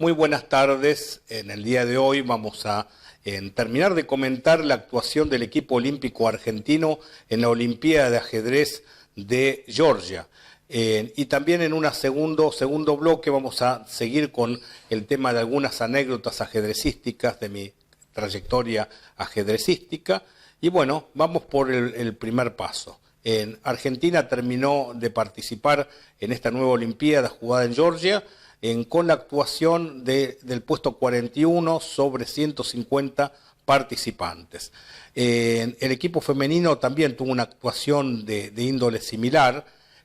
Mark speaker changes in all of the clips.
Speaker 1: Muy buenas tardes. En el día de hoy vamos a terminar de comentar la actuación del equipo olímpico argentino en la Olimpiada de Ajedrez de Georgia. Y también en un segundo bloque vamos a seguir con el tema de algunas anécdotas ajedrecísticas de mi trayectoria ajedrecística. Y bueno, vamos por el primer paso. Argentina terminó de participar en esta nueva Olimpiada jugada en Georgia, con la actuación del puesto 41 sobre 150 participantes. El equipo femenino también tuvo una actuación de índole similar.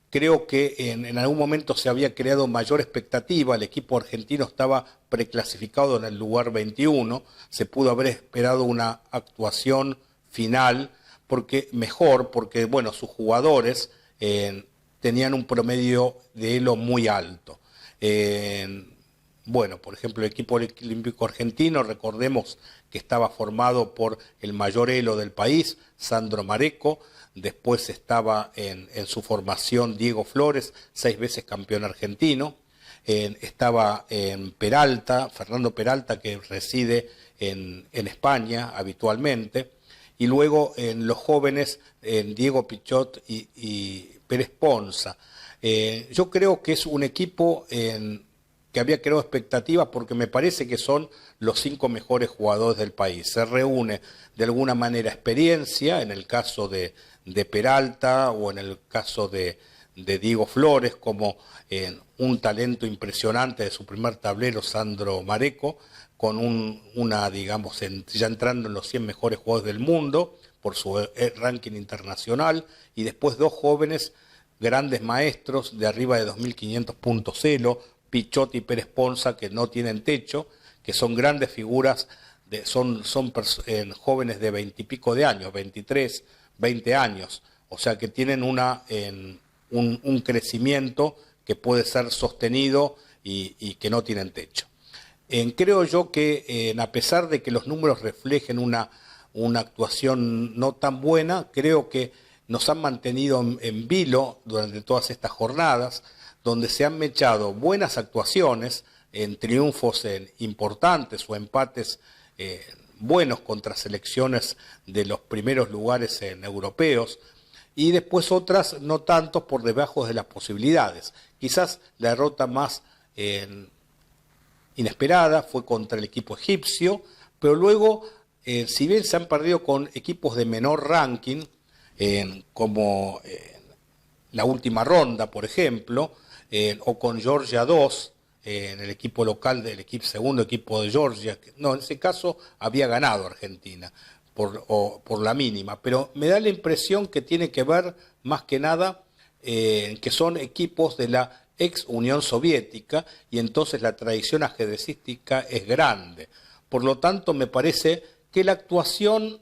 Speaker 1: Creo que en algún momento se había creado mayor expectativa. El equipo argentino estaba preclasificado en el lugar 21. Se pudo haber esperado una actuación final porque bueno, sus jugadores tenían un promedio de elo muy alto. Bueno, por ejemplo, el equipo olímpico argentino, recordemos que estaba formado por el mayor elo del país, Sandro Mareco. Después estaba en su formación Diego Flores, 6 veces campeón argentino. Estaba Fernando Peralta, que reside en España habitualmente. Y luego en los jóvenes, Diego Pichot y Pérez Ponza. Yo creo que es un equipo que había creado expectativas porque me parece que son los 5 mejores jugadores del país. Se reúne de alguna manera experiencia, en el caso de Peralta o en el caso de Diego Flores, como un talento impresionante de su primer tablero, Sandro Mareco, con digamos, ya entrando en los 100 mejores jugadores del mundo por su ranking internacional, y después 2 jóvenes grandes maestros de arriba de 2.500 puntos elo, Pichot y Pérez Ponza, que no tienen techo, que son grandes figuras, son jóvenes de 20 y pico de años, 23, 20 años, o sea que tienen un crecimiento que puede ser sostenido y que no tienen techo. Creo yo que a pesar de que los números reflejen una actuación no tan buena, creo que nos han mantenido en vilo durante todas estas jornadas, donde se han mechado buenas actuaciones en triunfos importantes o empates buenos contra selecciones de los primeros lugares europeos, y después otras no tanto por debajo de las posibilidades. Quizás la derrota más inesperada fue contra el equipo egipcio, pero luego, si bien se han perdido con equipos de menor ranking, como la última ronda, por ejemplo, o con Georgia 2, en el equipo local del segundo equipo de Georgia. No, en ese caso había ganado Argentina por la mínima, pero me da la impresión que tiene que ver más que nada que son equipos de la ex Unión Soviética, y entonces la tradición ajedrecística es grande. Por lo tanto, me parece que la actuación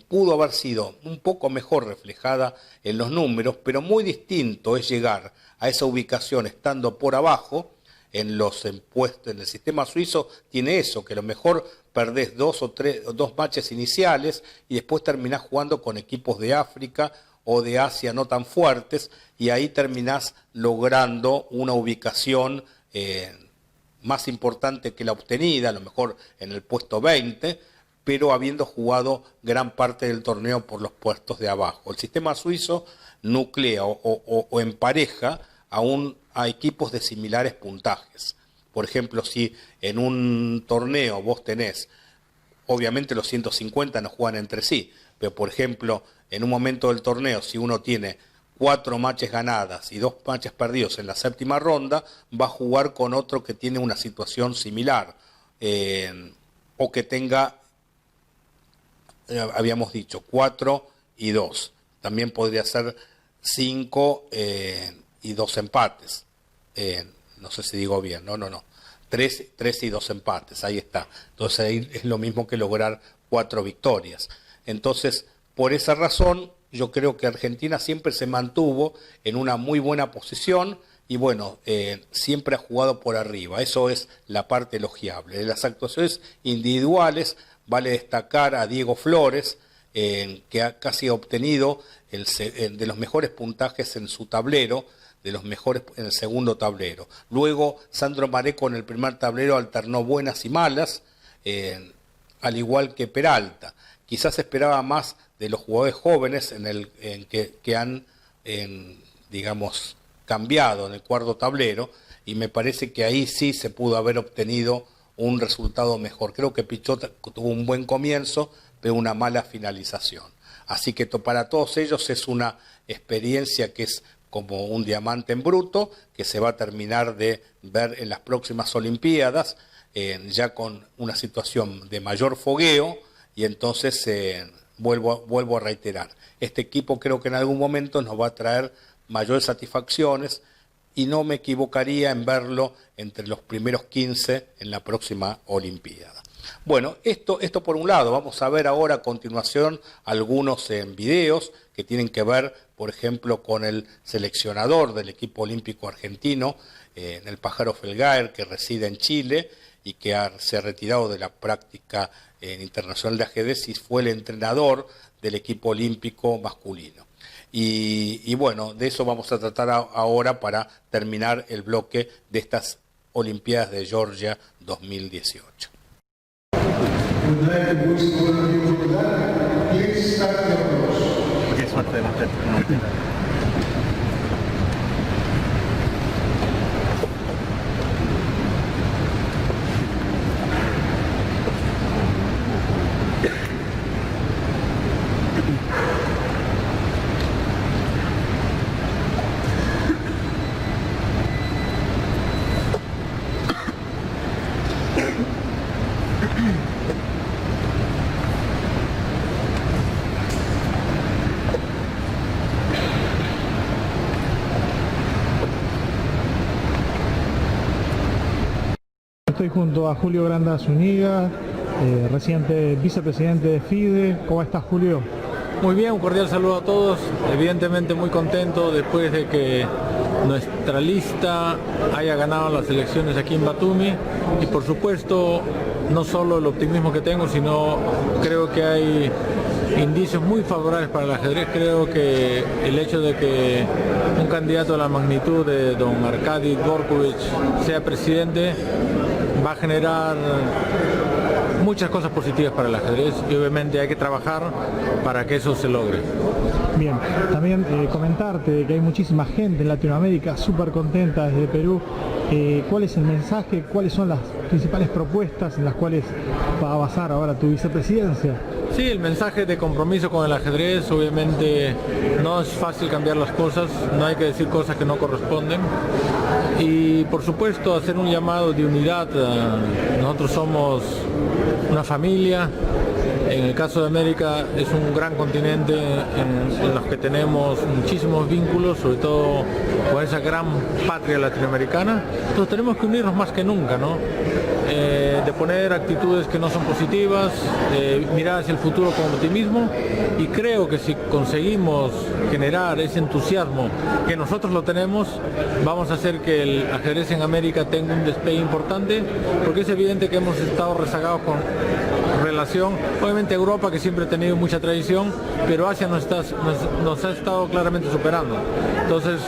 Speaker 1: pudo haber sido un poco mejor reflejada en los números, pero muy distinto es llegar a esa ubicación estando por abajo. En el sistema suizo tiene eso, que a lo mejor perdés 2 matches iniciales y después terminás jugando con equipos de África o de Asia no tan fuertes, y ahí terminás logrando una ubicación más importante que la obtenida, a lo mejor en el puesto 20, pero habiendo jugado gran parte del torneo por los puestos de abajo. El sistema suizo nuclea o empareja a equipos de similares puntajes. Por ejemplo, si en un torneo vos tenés, obviamente los 150 no juegan entre sí, pero por ejemplo, en un momento del torneo, si uno tiene 4 matches ganadas y 2 matches perdidos en la séptima ronda, va a jugar con otro que tiene una situación similar, o que tenga, habíamos dicho, 4 y 2. También podría ser 5 y 2 empates. No sé si digo bien, no. 3 y 2 empates, ahí está. Entonces ahí es lo mismo que lograr 4 victorias. Entonces, por esa razón, yo creo que Argentina siempre se mantuvo en una muy buena posición y bueno, siempre ha jugado por arriba. Eso es la parte elogiable. De las actuaciones individuales, vale destacar a Diego Flores, que ha casi obtenido de los mejores puntajes en su tablero, de los mejores en el segundo tablero. Luego, Sandro Mareco en el primer tablero alternó buenas y malas, al igual que Peralta. Quizás esperaba más de los jugadores jóvenes que han, digamos, cambiado en el cuarto tablero, y me parece que ahí sí se pudo haber obtenido un resultado mejor. Creo que Pichot tuvo un buen comienzo, pero una mala finalización. Así que para todos ellos es una experiencia que es como un diamante en bruto, que se va a terminar de ver en las próximas Olimpiadas, ya con una situación de mayor fogueo, y entonces vuelvo a reiterar, este equipo creo que en algún momento nos va a traer mayores satisfacciones, y no me equivocaría en verlo entre los primeros 15 en la próxima Olimpiada. Bueno, esto por un lado. Vamos a ver ahora a continuación algunos videos que tienen que ver, por ejemplo, con el seleccionador del equipo olímpico argentino, el Pájaro Felgaer, que reside en Chile y que se ha retirado de la práctica internacional de ajedrez y fue el entrenador del equipo olímpico masculino. Y bueno, de eso vamos a tratar ahora para terminar el bloque de estas Olimpiadas de Georgia 2018.
Speaker 2: Estoy junto a Julio Granda Zúñiga, reciente vicepresidente de FIDE. ¿Cómo estás, Julio?
Speaker 3: Muy bien, un cordial saludo a todos. Evidentemente muy contento después de que nuestra lista haya ganado las elecciones aquí en Batumi, y por supuesto no solo el optimismo que tengo, sino creo que hay indicios muy favorables para el ajedrez. Creo que el hecho de que un candidato de la magnitud de don Arkady Dvorkovich sea presidente va a generar muchas cosas positivas para el ajedrez, y obviamente hay que trabajar para que eso se logre.
Speaker 2: Bien, también comentarte que hay muchísima gente en Latinoamérica súper contenta desde Perú. ¿Cuál es el mensaje? ¿Cuáles son las principales propuestas en las cuales va a basar ahora tu vicepresidencia?
Speaker 3: Sí, el mensaje de compromiso con el ajedrez. Obviamente no es fácil cambiar las cosas, no hay que decir cosas que no corresponden, y por supuesto hacer un llamado de unidad. Nosotros somos una familia. En el caso de América es un gran continente en los que tenemos muchísimos vínculos, sobre todo con esa gran patria latinoamericana. Entonces tenemos que unirnos más que nunca, ¿no? De poner actitudes que no son positivas, mirar hacia el futuro con optimismo, y creo que si conseguimos generar ese entusiasmo que nosotros lo tenemos, vamos a hacer que el ajedrez en América tenga un despegue importante, porque es evidente que hemos estado rezagados con relación, obviamente Europa, que siempre ha tenido mucha tradición, pero Asia nos ha estado claramente superando. Entonces,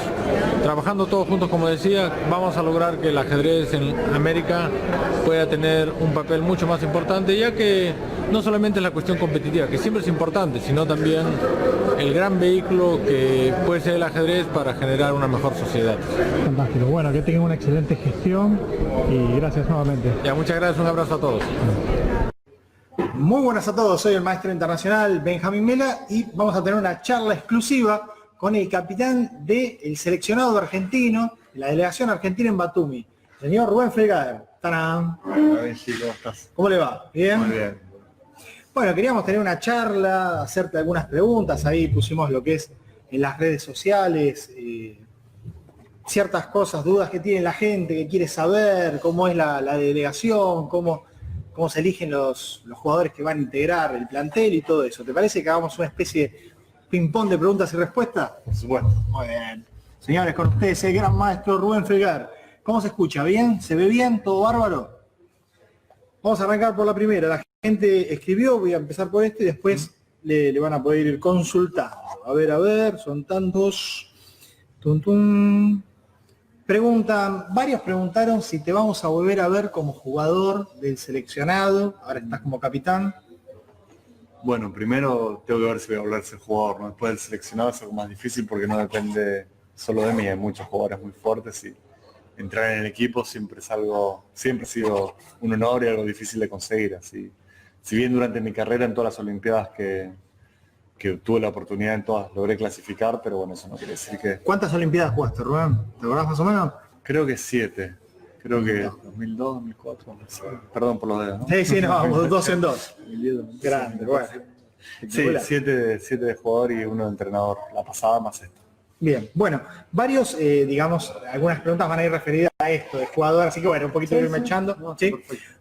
Speaker 3: trabajando todos juntos, como decía, vamos a lograr que el ajedrez en América pueda tener un papel mucho más importante, ya que no solamente es la cuestión competitiva, que siempre es importante, sino también el gran vehículo que puede ser el ajedrez para generar una mejor sociedad.
Speaker 2: Fantástico. Bueno, que tengan una excelente gestión y gracias nuevamente.
Speaker 3: Ya, muchas gracias, un abrazo a todos.
Speaker 4: Muy buenas a todos, soy el maestro internacional Benjamín Mela y vamos a tener una charla exclusiva con el capitán del seleccionado argentino, de la delegación argentina en Batumi, el señor Rubén Felgaer. ¡Tarán!
Speaker 5: Hola, sí, ¿cómo estás?
Speaker 4: ¿Cómo le va? ¿Bien?
Speaker 5: Muy bien.
Speaker 4: Bueno, queríamos tener una charla, hacerte algunas preguntas, ahí pusimos lo que es en las redes sociales, ciertas cosas, dudas que tiene la gente, que quiere saber cómo es la delegación, cómo se eligen los jugadores que van a integrar el plantel y todo eso. ¿Te parece que hagamos una especie de ping-pong de preguntas y respuestas?
Speaker 5: Por supuesto.
Speaker 4: Muy bien. Señores, con ustedes el gran maestro Rubén Felgaer. ¿Cómo se escucha? ¿Bien? ¿Se ve bien? ¿Todo bárbaro? Vamos a arrancar por la primera. La gente escribió, voy a empezar por este y después le van a poder ir consultando. A ver, son tantos. Tum, varios preguntaron si te vamos a volver a ver como jugador del seleccionado, ahora estás como capitán.
Speaker 5: Bueno, primero tengo que ver si voy a volver a ser jugador, ¿no? Después del seleccionado es algo más difícil porque no depende solo de mí, hay muchos jugadores muy fuertes y entrar en el equipo siempre ha sido un honor y algo difícil de conseguir. Así, si bien durante mi carrera en todas las Olimpiadas que tuve la oportunidad en todas logré clasificar, pero bueno, eso no quiere decir que...
Speaker 4: ¿Cuántas Olimpiadas jugaste, Rubén? ¿Te acordás más o menos?
Speaker 5: Creo que 7. Creo que 2002, 2004, no sé. Perdón por los dedos, ¿no?
Speaker 4: Sí, no, vamos 2 en 2.
Speaker 5: 2010,
Speaker 4: Grande, bueno.
Speaker 5: Sí, 7 de jugador y 1 de entrenador. La pasada más esto.
Speaker 4: Bien, bueno, varios, digamos, algunas preguntas van a ir referidas a esto de jugador, así que bueno, un poquito irme echando.
Speaker 5: No,
Speaker 4: ¿sí?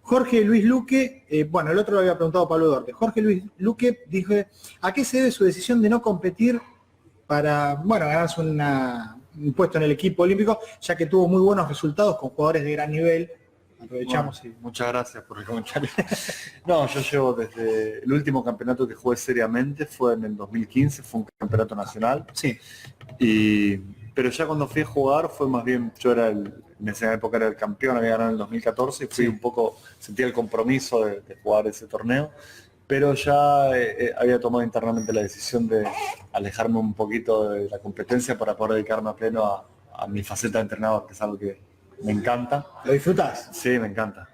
Speaker 4: Jorge Luis Luque, bueno, el otro lo había preguntado Pablo Duarte. Jorge Luis Luque dijo, ¿a qué se debe su decisión de no competir para, bueno, ganarse un puesto en el equipo olímpico, ya que tuvo muy buenos resultados con jugadores de gran nivel? Aprovechamos.
Speaker 5: Bueno, muchas gracias por el comentario. No, yo llevo desde el último campeonato que jugué seriamente, fue en el 2015, fue un campeonato nacional.
Speaker 4: Sí.
Speaker 5: Pero ya cuando fui a jugar fue más bien, en esa época era el campeón, había ganado en el 2014 y fui un poco, sentía el compromiso de jugar ese torneo, pero ya había tomado internamente la decisión de alejarme un poquito de la competencia para poder dedicarme a pleno a mi faceta de entrenador, que es algo que me encanta.
Speaker 4: ¿Lo disfrutás?
Speaker 5: Sí, me encanta,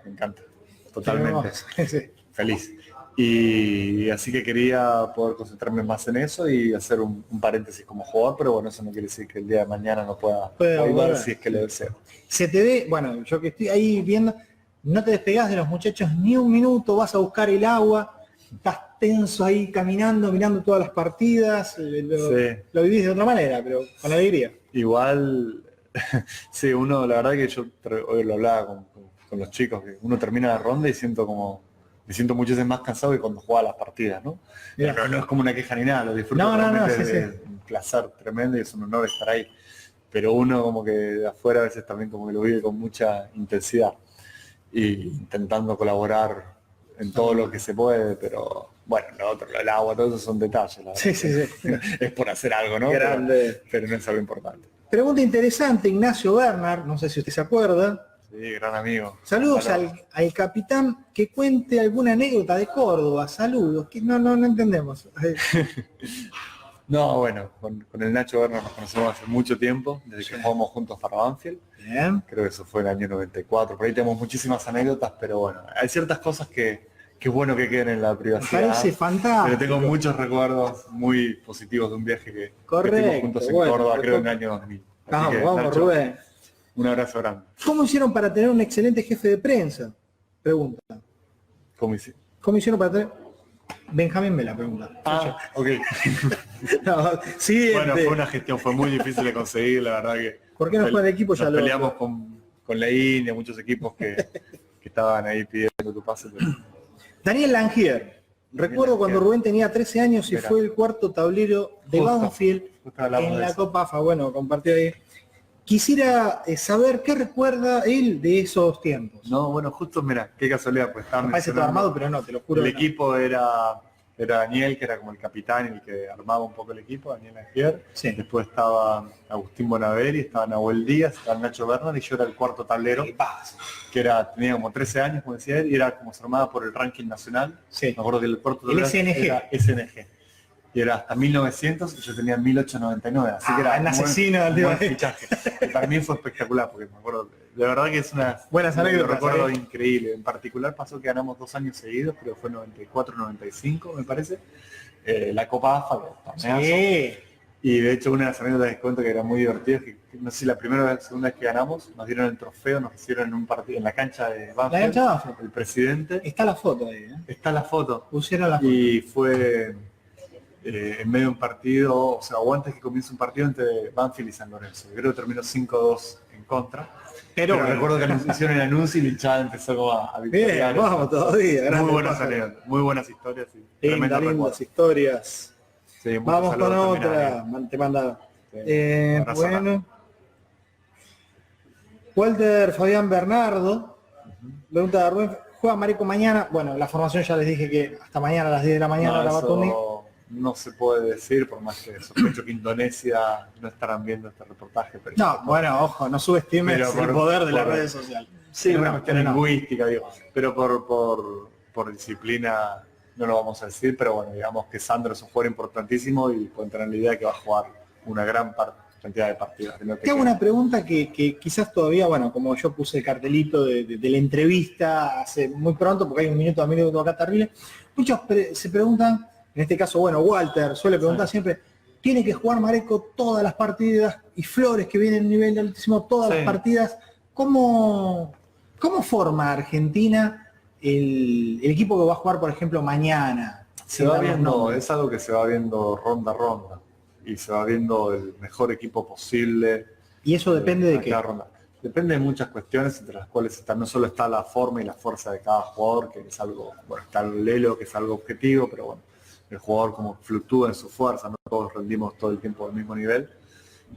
Speaker 5: totalmente.
Speaker 4: Sí.
Speaker 5: Feliz. Y así que quería poder concentrarme más en eso y hacer un paréntesis como jugador, pero bueno, eso no quiere decir que el día de mañana no pueda volver si es que lo deseo.
Speaker 4: Se te ve, bueno, yo que estoy ahí viendo, no te despegás de los muchachos ni un minuto, vas a buscar el agua, estás tenso ahí caminando, mirando todas las partidas, lo vivís de otra manera, pero con alegría.
Speaker 5: Igual, sí, uno, la verdad que yo hoy lo hablaba con los chicos, que uno termina la ronda y me siento muchas veces más cansado que cuando jugaba las partidas, ¿no? Pero no es como una queja ni nada, lo disfruto realmente, un placer tremendo y es un honor estar ahí. Pero uno como que de afuera a veces también como que lo vive con mucha intensidad y intentando colaborar en todo lo que se puede, pero bueno, lo otro, el agua, todo eso son detalles, la verdad.
Speaker 4: Sí.
Speaker 5: Es por hacer algo, ¿no?
Speaker 4: Grande.
Speaker 5: Pero no es algo importante.
Speaker 4: Pregunta interesante, Ignacio Bernard, no sé si usted se acuerda.
Speaker 5: Sí, gran amigo.
Speaker 4: Saludos al capitán, que cuente alguna anécdota de Córdoba. Saludos, que no entendemos.
Speaker 5: No, bueno, con el Nacho Bernard nos conocemos hace mucho tiempo, desde que jugamos juntos para Banfield.
Speaker 4: Bien.
Speaker 5: Creo que eso fue en el año 94. Por ahí tenemos muchísimas anécdotas, pero bueno, hay ciertas cosas que es bueno que queden en la privacidad.
Speaker 4: Me parece fantástico.
Speaker 5: Pero tengo muchos recuerdos muy positivos de un viaje que
Speaker 4: Correcto,
Speaker 5: estuvimos juntos en Córdoba, creo en el año 2000.
Speaker 4: Vamos,
Speaker 5: Nacho,
Speaker 4: Rubén.
Speaker 5: Un abrazo grande.
Speaker 4: ¿Cómo hicieron para tener un excelente jefe de prensa? Pregunta. ¿Cómo hicieron para tener...? Benjamín me la pregunta.
Speaker 5: Ok.
Speaker 4: No, siguiente.
Speaker 5: Bueno, fue una gestión, fue muy difícil de conseguir, la verdad que...
Speaker 4: ¿Por qué no fue el equipo? Ya
Speaker 5: nos
Speaker 4: lo
Speaker 5: peleamos con la India, muchos equipos que estaban ahí pidiendo tu pase. Pero...
Speaker 4: Daniel Langier. Recuerdo cuando Rubén tenía 13 años y fue el cuarto tablero de Banfield en la Copa AFA. Bueno, compartió ahí. Quisiera saber qué recuerda él de esos tiempos.
Speaker 5: No, bueno, justo, mira, qué casualidad, pues estaba
Speaker 4: parece todo armado, pero no, te lo juro.
Speaker 5: El equipo era Daniel, que era como el capitán y el que armaba un poco el equipo, Daniel Langier.
Speaker 4: Sí.
Speaker 5: Después estaba Agustín Bonaveri, estaba Nahuel Díaz, estaba Nacho Bernard y yo era el cuarto tablero.
Speaker 4: ¿Qué pasa?
Speaker 5: Que tenía como 13 años, como decía él, y era como se armaba por el ranking nacional.
Speaker 4: Sí.
Speaker 5: Me acuerdo que el cuarto tablero
Speaker 4: era
Speaker 5: SNG. Y era hasta 1900 y yo tenía 1899, así que era
Speaker 4: un asesino
Speaker 5: un buen fichaje. Que para mí fue espectacular, porque me acuerdo, de verdad que es una
Speaker 4: buenas anécdotas,
Speaker 5: recuerdo increíble. En particular pasó que ganamos 2 años seguidos, pero fue 94-95 me parece, la Copa AFA,
Speaker 4: sí.
Speaker 5: Y de hecho una de las anécdotas que cuento que era muy divertida es que no sé si la primera o la segunda vez que ganamos nos dieron el trofeo, nos hicieron en un partido en la cancha de Banfield, el presidente.
Speaker 4: Está la foto ahí,
Speaker 5: Está la foto.
Speaker 4: Pusieron la foto.
Speaker 5: Y fue en medio de un partido, o sea, o antes que comience un partido entre Banfield y San Lorenzo. Creo que terminó 5-2 en contra. Pero recuerdo que hicieron el anuncio y el hinchada empezó como a
Speaker 4: victoriar. Bien, vamos todavía.
Speaker 5: Muy buenas anécdotas, muy buenas historias. Y
Speaker 4: lindas historias.
Speaker 5: Sí,
Speaker 4: vamos con otra. Te manda. Bueno. Walter Fabián Bernardo. Pregunta de Rubén. ¿Juega Marico mañana? Bueno, la formación ya les dije que hasta mañana a las 10 de la mañana la va a
Speaker 5: no se puede decir, por más que sospecho que Indonesia no estarán viendo este reportaje. Pero
Speaker 4: no, bueno, ojo, no subestimes el poder de las redes sociales.
Speaker 5: Sí, una cuestión lingüística, digo. Pero por disciplina no lo vamos a decir, pero bueno, digamos que Sandro es un jugador importantísimo y pueden tener la idea de que va a jugar una gran cantidad de partidos.
Speaker 4: Te hago una pregunta que quizás todavía, bueno, como yo puse el cartelito de la entrevista hace muy pronto, porque hay un minuto acá terrible, muchos se preguntan, en este caso, bueno, Walter suele preguntar siempre, ¿tiene que jugar Mareco todas las partidas y Flores, que viene en un nivel altísimo, todas las partidas? ¿Cómo forma Argentina el equipo que va a jugar, por ejemplo, mañana?
Speaker 5: Se va viendo, es algo que se va viendo ronda a ronda y se va viendo el mejor equipo posible.
Speaker 4: ¿Y eso depende de qué?
Speaker 5: Ronda. Depende de muchas cuestiones, entre las cuales no solo está la forma y la fuerza de cada jugador, que es algo, bueno, está el elo, que es algo objetivo, pero bueno, el jugador como fluctúa en su fuerza, no todos rendimos todo el tiempo al mismo nivel,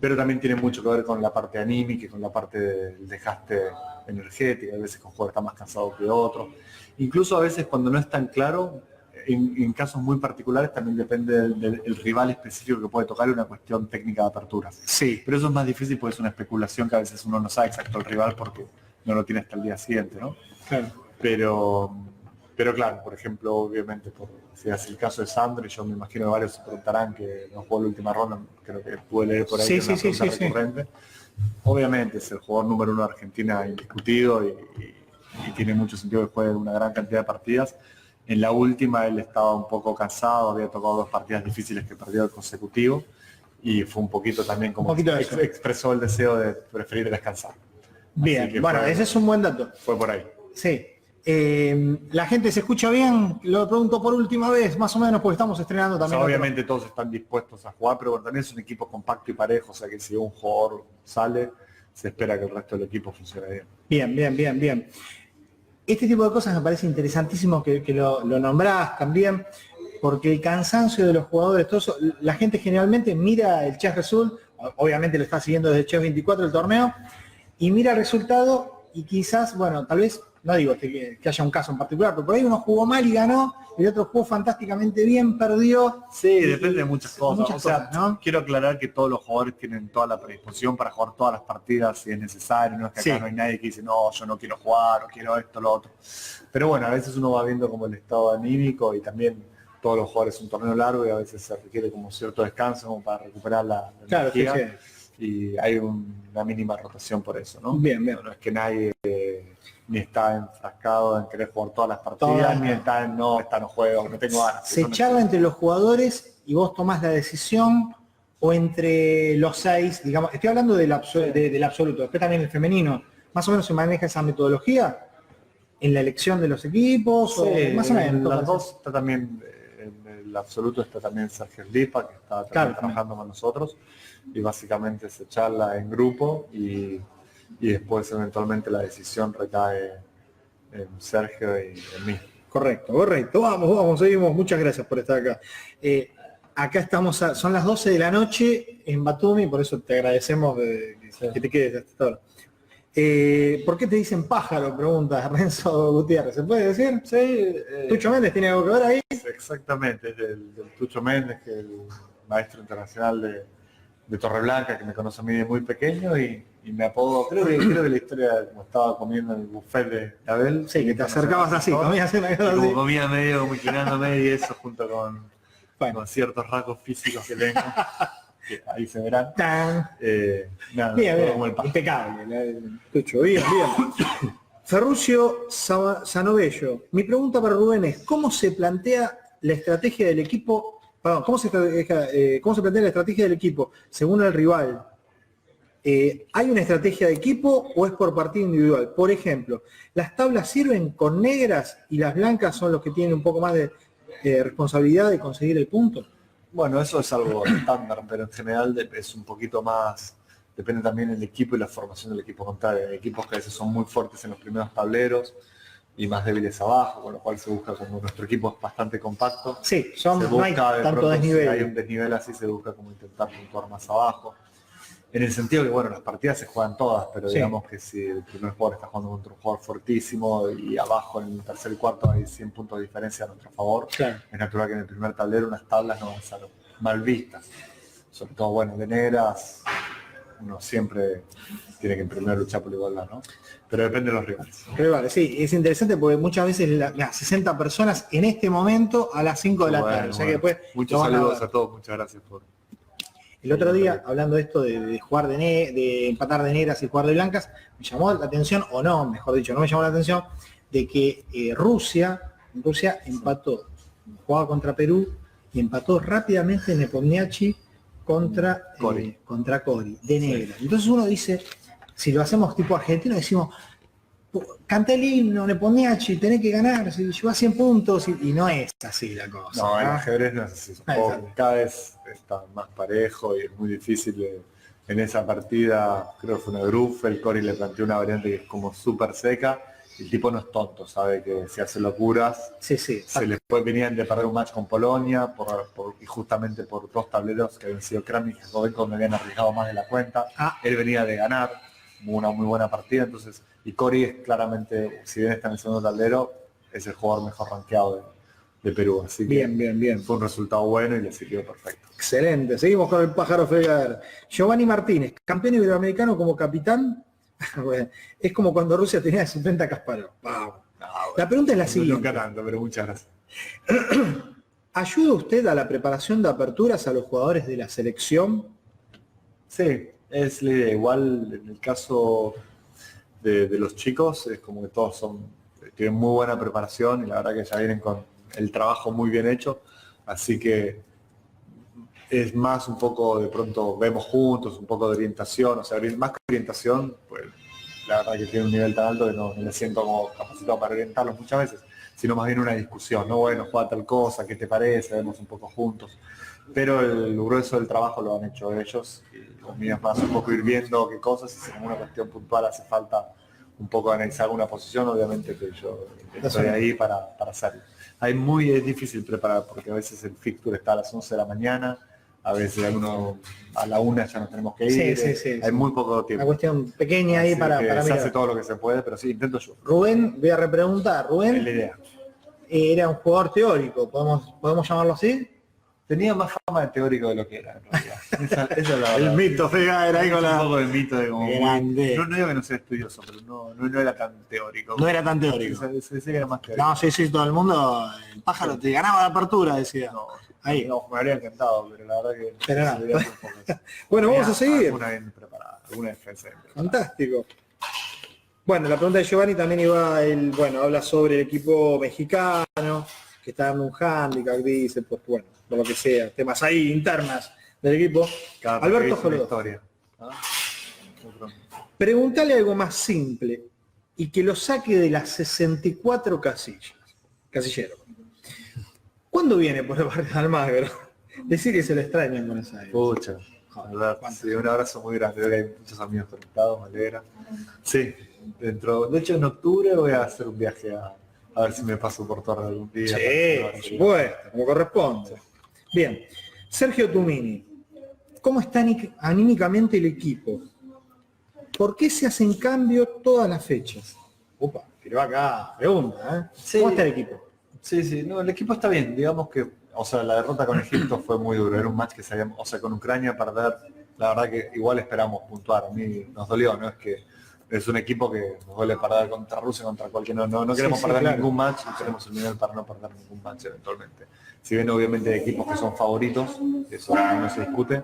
Speaker 5: pero también tiene mucho que ver con la parte anímica y con la parte del desgaste energético, a veces que un jugador está más cansado que otro. Incluso a veces cuando no es tan claro, en casos muy particulares también depende del rival específico que puede tocar, una cuestión técnica de aperturas.
Speaker 4: Sí.
Speaker 5: Pero eso es más difícil porque es una especulación que a veces uno no sabe exacto el rival porque no lo tiene hasta el día siguiente, ¿no?
Speaker 4: Claro.
Speaker 5: Pero claro, por ejemplo, obviamente, si es el caso de Sandro, y yo me imagino que varios se preguntarán que no jugó la última ronda, creo que pude leer por ahí una pregunta recurrente. Obviamente es el jugador número 1 de Argentina indiscutido y tiene mucho sentido que juegue una gran cantidad de partidas. En la última él estaba un poco cansado, había tocado 2 partidas difíciles que perdió el consecutivo y fue un poquito también como expresó el deseo de preferir descansar.
Speaker 4: Bien, bueno, ese es un buen dato.
Speaker 5: Fue por ahí.
Speaker 4: Sí. La gente se escucha bien, lo pregunto por última vez, más o menos, porque estamos estrenando también.
Speaker 5: O sea, obviamente todos están dispuestos a jugar, pero bueno, también es un equipo compacto y parejo, o sea que si un jugador sale, se espera que el resto del equipo funcione bien.
Speaker 4: Bien. Este tipo de cosas me parece interesantísimo que lo nombrás también, porque el cansancio de los jugadores, todo eso, la gente generalmente mira el Chess Result, obviamente lo está siguiendo desde Chess 24 el torneo, y mira el resultado y quizás, bueno, tal vez, no digo que haya un caso en particular, pero por ahí uno jugó mal y ganó, el otro jugó fantásticamente bien, perdió.
Speaker 5: Sí, depende de muchas cosas.
Speaker 4: ¿No?
Speaker 5: Quiero aclarar que todos los jugadores tienen toda la predisposición para jugar todas las partidas si es necesario, no es que acá no hay nadie que dice, no, yo no quiero jugar, o quiero esto, lo otro. Pero bueno, a veces uno va viendo como el estado anímico y también todos los jugadores es un torneo largo y a veces se requiere como cierto descanso como para recuperar la energía. Sí. Y hay una mínima rotación por eso, ¿no?
Speaker 4: Bien.
Speaker 5: No es que nadie ni está enfrascado en querer jugar todas las partidas, ni está en no juego, no tengo ganas.
Speaker 4: ¿Se charla entre los jugadores y vos tomás la decisión o entre los 6, digamos, estoy hablando del absoluto, después también el femenino, más o menos se maneja esa metodología en la elección de los equipos?
Speaker 5: Sí,
Speaker 4: o más o menos.
Speaker 5: Las dos está también, en el absoluto está también Sergio Lipa, que está trabajando con nosotros, y básicamente se charla en grupo y después eventualmente la decisión recae en Sergio y en mí.
Speaker 4: Correcto. Vamos, seguimos. Muchas gracias por estar acá. Acá estamos, son las 12 de la noche en Batumi, por eso te agradecemos que te quedes hasta esta hora. ¿Por qué te dicen pájaro? Pregunta Renzo Gutiérrez. ¿Se puede decir?
Speaker 5: Sí.
Speaker 4: ¿Tucho Méndez tiene algo que ver ahí?
Speaker 5: Exactamente, es del Tucho Méndez, que es el maestro internacional de Torreblanca, que me conoce a mí de muy pequeño y me apodo, creo que la historia, como estaba comiendo en el buffet de Abel.
Speaker 4: Sí, que te acercabas así, comías una cosa
Speaker 5: así.
Speaker 4: Comía
Speaker 5: medio, muy girándome y eso junto con ciertos rasgos físicos que tengo, que ahí se verán.
Speaker 4: Bien, impecable. Tucho, bien. Ferruccio Sanovello, mi pregunta para Rubén es, ¿cómo se plantea la estrategia del equipo? ¿Cómo se plantea la estrategia del equipo según el rival? ¿Hay una estrategia de equipo o es por partido individual? Por ejemplo, ¿las tablas sirven con negras y las blancas son los que tienen un poco más de responsabilidad de conseguir el punto?
Speaker 5: Bueno, eso es algo estándar, pero en general es un poquito más, depende también del equipo y la formación del equipo contrario. Hay equipos que a veces son muy fuertes en los primeros tableros y más débiles abajo, con lo cual se busca, como nuestro equipo es bastante compacto,
Speaker 4: no hay tanto desnivel.
Speaker 5: Si hay un desnivel así, se busca como intentar puntuar más abajo. En el sentido que, bueno, las partidas se juegan todas, pero
Speaker 4: Sí.
Speaker 5: digamos que si el primer jugador está jugando contra un jugador fortísimo y abajo en el tercer y cuarto hay 100 puntos de diferencia a nuestro favor,
Speaker 4: Claro.
Speaker 5: es natural que en el primer tablero unas tablas no van a ser mal vistas. Sobre todo, bueno, de negras, uno siempre tiene que en primer luchar por la igualdad, ¿no? Pero depende de los rivales.
Speaker 4: Pero vale, sí, es interesante porque muchas veces, mirá, 60 personas en este momento a las 5 de la tarde. O sea que después
Speaker 5: muchos
Speaker 4: lo van a
Speaker 5: saludos
Speaker 4: ver.
Speaker 5: a todos, muchas gracias por...
Speaker 4: El otro día, hablando de esto de jugar de empatar de negras y jugar de blancas, me llamó la atención, o no, mejor dicho, no me llamó la atención, de que Rusia empató, jugaba contra Perú y empató rápidamente Nepomniachtchi contra Cori, de negra. Entonces uno dice, si lo hacemos tipo argentino, decimos, canta el himno, Nepomniachtchi, tenés que ganar, si llevas 100 puntos, y no es así la cosa.
Speaker 5: No, el
Speaker 4: ¿no?
Speaker 5: ajedrez no es así, es un juego que cada vez está más parejo y es muy difícil en esa partida, creo que fue una grufa, el Cori le planteó una variante que es como súper seca, el tipo no es tonto, sabe que si hace locuras,
Speaker 4: Sí.
Speaker 5: se les venían de perder un match con Polonia y justamente por 2 tableros que habían sido Kramnik y Jovenko, me habían arriesgado más de la cuenta, él venía de ganar, una muy buena partida, entonces, y Cori es claramente, si bien está en el segundo tablero, es el jugador mejor rankeado de Perú, así que
Speaker 4: Bien.
Speaker 5: fue un resultado bueno y le sirvió perfecto.
Speaker 4: Excelente. Seguimos con el pájaro Fegar. Giovanni Martínez, campeón iberoamericano como capitán. Bueno, es como cuando Rusia tenía de suplente a Kasparov. Wow. La pregunta es la siguiente.
Speaker 5: Nunca tanto, pero muchas gracias.
Speaker 4: ¿Ayuda usted a la preparación de aperturas a los jugadores de la selección?
Speaker 5: Sí, es la idea. Igual en el caso de los chicos, es como que todos tienen muy buena preparación y la verdad que ya vienen con el trabajo muy bien hecho, así que es más un poco, de pronto vemos juntos, un poco de orientación, o sea, más que orientación, pues la verdad que tiene un nivel tan alto que no me siento como capacitado para orientarlos muchas veces, sino más bien una discusión, ¿no? Bueno, juega tal cosa, ¿qué te parece? Vemos un poco juntos. Pero el grueso del trabajo lo han hecho ellos, y lo mío es más un poco ir viendo qué cosas, y si en alguna cuestión puntual hace falta un poco analizar una posición, obviamente que yo estoy ahí para hacerlo. Es difícil preparar porque a veces el fixture está a las 11 de la mañana, a veces a la 1 ya nos tenemos que ir,
Speaker 4: Sí.
Speaker 5: hay muy poco tiempo.
Speaker 4: Una cuestión pequeña ahí
Speaker 5: Así
Speaker 4: para
Speaker 5: que se
Speaker 4: mirar.
Speaker 5: hace todo lo que se puede, pero sí, intento yo.
Speaker 4: Rubén, voy a repreguntar.
Speaker 5: Es
Speaker 4: Rubén
Speaker 5: la idea.
Speaker 4: era un jugador teórico, ¿podemos llamarlo así?
Speaker 5: Tenía más fama de teórico de lo que era, en realidad. Esa es la verdad.
Speaker 4: El mito, Fegar, ahí con
Speaker 5: Un
Speaker 4: la...
Speaker 5: poco de mito de como
Speaker 4: Grande.
Speaker 5: no digo que no sea estudioso, pero no era tan teórico.
Speaker 4: No era tan teórico.
Speaker 5: Se decía que era más teórico.
Speaker 4: No, sí, todo el mundo, el pájaro te ganaba la apertura, decía. Ahí.
Speaker 5: No, me habría encantado, pero la verdad que
Speaker 4: Pero no.
Speaker 5: se veía un poco.
Speaker 4: Bueno, vamos a seguir.
Speaker 5: Alguna bien preparada, alguna defensa bien preparada.
Speaker 4: Fantástico. Bueno, la pregunta de Giovanni también habla sobre el equipo mexicano, que está dando un handicap, dice, pues bueno, por lo que sea, temas ahí internas del equipo.
Speaker 5: Cada
Speaker 4: Alberto
Speaker 5: país una
Speaker 4: Jolodó,
Speaker 5: historia.
Speaker 4: pregúntale algo más simple y que lo saque de las 64 casilleros. ¿Cuándo viene por el barrio de Almagro? Decir que se lo extraña en Buenos Aires.
Speaker 5: Pucha, Alberto, sí, un abrazo muy grande, creo que hay muchos amigos conectados, me alegra. Sí, de hecho en octubre voy a hacer un viaje a ver si me paso por Torre algún día.
Speaker 4: Sí, bueno, como corresponde. Bien, Sergio Tumini, ¿cómo está anímicamente el equipo? ¿Por qué se hacen cambios todas las fechas? Upa, tiró acá, pregunta, ¿eh?
Speaker 5: Sí.
Speaker 4: ¿Cómo está el equipo?
Speaker 5: Sí, no, el equipo está bien, digamos que, o sea, la derrota con Egipto fue muy duro, era un match que sabíamos, o sea, con Ucrania perder, la verdad que igual esperamos puntuar, a mí nos dolió, no es que es un equipo que nos duele perder contra Rusia, contra cualquier, no queremos perder
Speaker 4: claro.
Speaker 5: ningún match y tenemos el nivel para no perder ningún match eventualmente. Si bien obviamente hay equipos que son favoritos, eso no se discute,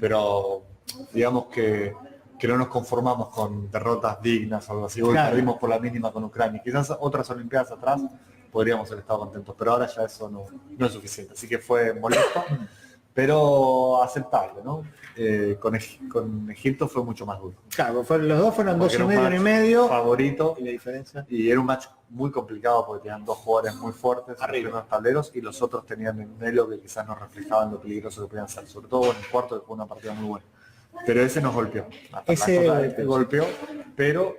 Speaker 5: pero digamos que no nos conformamos con derrotas dignas o algo así. Hoy perdimos por la mínima con Ucrania. Quizás otras Olimpiadas atrás podríamos haber estado contentos, pero ahora ya eso no es suficiente. Así que fue molesto, pero aceptable, ¿no? Con Egipto fue mucho más duro.
Speaker 4: Claro, los dos fueron
Speaker 5: Porque
Speaker 4: 2,5,
Speaker 5: era un
Speaker 4: 1,5.
Speaker 5: match favorito
Speaker 4: ¿Y la diferencia?
Speaker 5: y era un match muy complicado porque tenían dos jugadores muy fuertes en los primeros tableros y los otros tenían un elo que quizás no reflejaban lo peligroso que podían ser, sobre todo en el cuarto que fue una partida muy buena. Pero ese nos golpeó. Ese golpeó, pero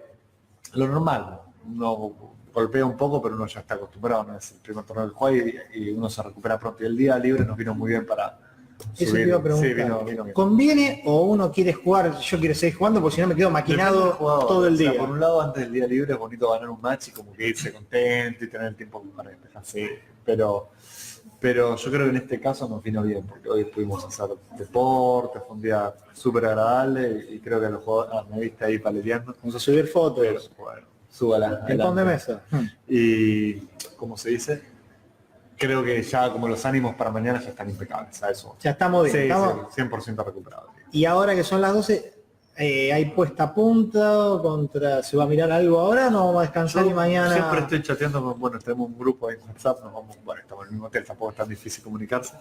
Speaker 5: lo normal, uno golpea un poco, pero uno ya está acostumbrado, no es el primer torneo del juego y uno se recupera pronto. Y el día libre nos vino muy bien para
Speaker 4: Eso te iba a preguntar.
Speaker 5: Sí, vino bien.
Speaker 4: ¿Conviene o uno quiere jugar? Yo quiero seguir jugando porque si no me quedo maquinado todo el día.
Speaker 5: O sea, por un lado, antes del día libre es bonito ganar un match y como que irse contento y tener el tiempo para despejarse. Pero yo creo que en este caso nos vino bien, porque hoy pudimos hacer deporte, fue un día súper agradable y creo que los jugadores, me viste ahí paleteando.
Speaker 4: Vamos a subir fotos.
Speaker 5: Pero, bueno, súbala.
Speaker 4: El pon de mesa.
Speaker 5: Y, ¿cómo se dice? Creo que ya como los ánimos para mañana ya están impecables, a eso.
Speaker 4: Ya estamos bien.
Speaker 5: Sí,
Speaker 4: estamos...
Speaker 5: sí, 100% recuperados.
Speaker 4: Y ahora que son las 12, ¿hay puesta a punta contra? ¿Se va a mirar algo ahora o no vamos a descansar y mañana?
Speaker 5: Siempre estoy chateando, bueno, tenemos un grupo ahí en WhatsApp, bueno, estamos en el mismo hotel, tampoco es tan difícil comunicarse,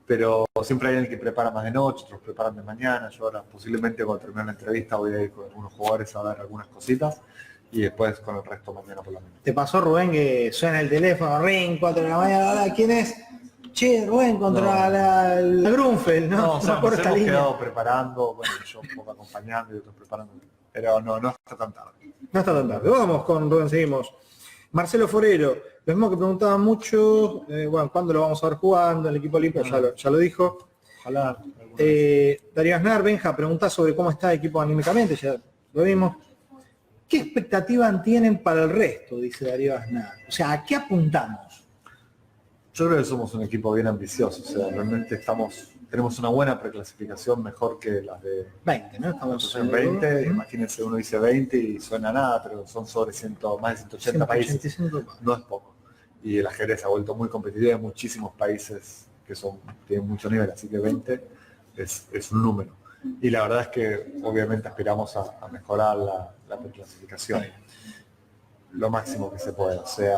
Speaker 5: pero siempre hay alguien que prepara más de noche, otros preparan de mañana. Yo ahora posiblemente cuando termine la entrevista voy a ir con algunos jugadores a ver algunas cositas y después con el resto mañana por la mañana.
Speaker 4: ¿Te pasó, Rubén, que suena el teléfono, ring, 4 de la mañana, hola, ¿quién es? Che, Rubén, contra la Grunfeld, ¿no?
Speaker 5: No, o sea,
Speaker 4: por
Speaker 5: nos
Speaker 4: esta
Speaker 5: hemos
Speaker 4: línea.
Speaker 5: quedado preparando, bueno, yo un poco acompañando y otros preparando, pero no está tan tarde.
Speaker 4: No está tan tarde. Vamos con Rubén, seguimos. Marcelo Forero, lo mismo que preguntaba mucho, bueno, ¿cuándo lo vamos a ver jugando? El equipo olímpico ya lo dijo.
Speaker 5: Ojalá.
Speaker 4: Darío Aznar, Benja, pregunta sobre cómo está el equipo anímicamente, ya lo vimos. ¿Qué expectativas tienen para el resto? Dice Darío Aznar. O sea, ¿a qué apuntamos?
Speaker 5: Yo creo que somos un equipo bien ambicioso, o sea, realmente tenemos una buena preclasificación, mejor que las de
Speaker 4: 20, ¿no? Estamos
Speaker 5: en 20, imagínense, uno dice 20 y suena nada, pero son sobre más de 180 países, no es poco. Y el ajedrez ha vuelto muy competitivo, hay muchísimos países que tienen mucho nivel, así que 20 es un número. Y la verdad es que obviamente aspiramos a mejorar la preclasificación lo máximo que se pueda, o sea,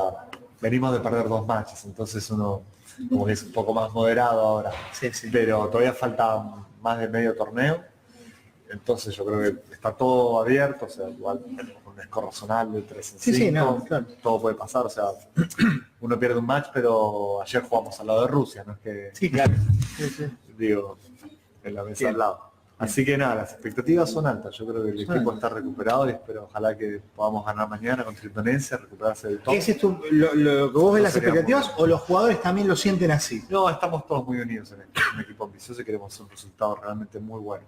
Speaker 5: venimos de perder 2 matches, entonces uno como que es un poco más moderado ahora,
Speaker 4: sí.
Speaker 5: Pero todavía falta más de medio torneo, entonces yo creo que está todo abierto, o sea, igual un score razonable, 3 en 5,
Speaker 4: no, claro.
Speaker 5: Todo puede pasar, o sea, uno pierde un match, pero ayer jugamos al lado de Rusia, no es que,
Speaker 4: sí, claro.
Speaker 5: digo, en la mesa al lado. Así que nada, las expectativas son altas. Yo creo que el equipo está recuperado y espero ojalá que podamos ganar mañana con Tritonencia, recuperarse del top.
Speaker 4: ¿Es esto lo que vos ves las expectativas o los jugadores también lo sienten así?
Speaker 5: No, estamos todos muy unidos en esto. Un equipo ambicioso y queremos hacer un resultado realmente muy bueno.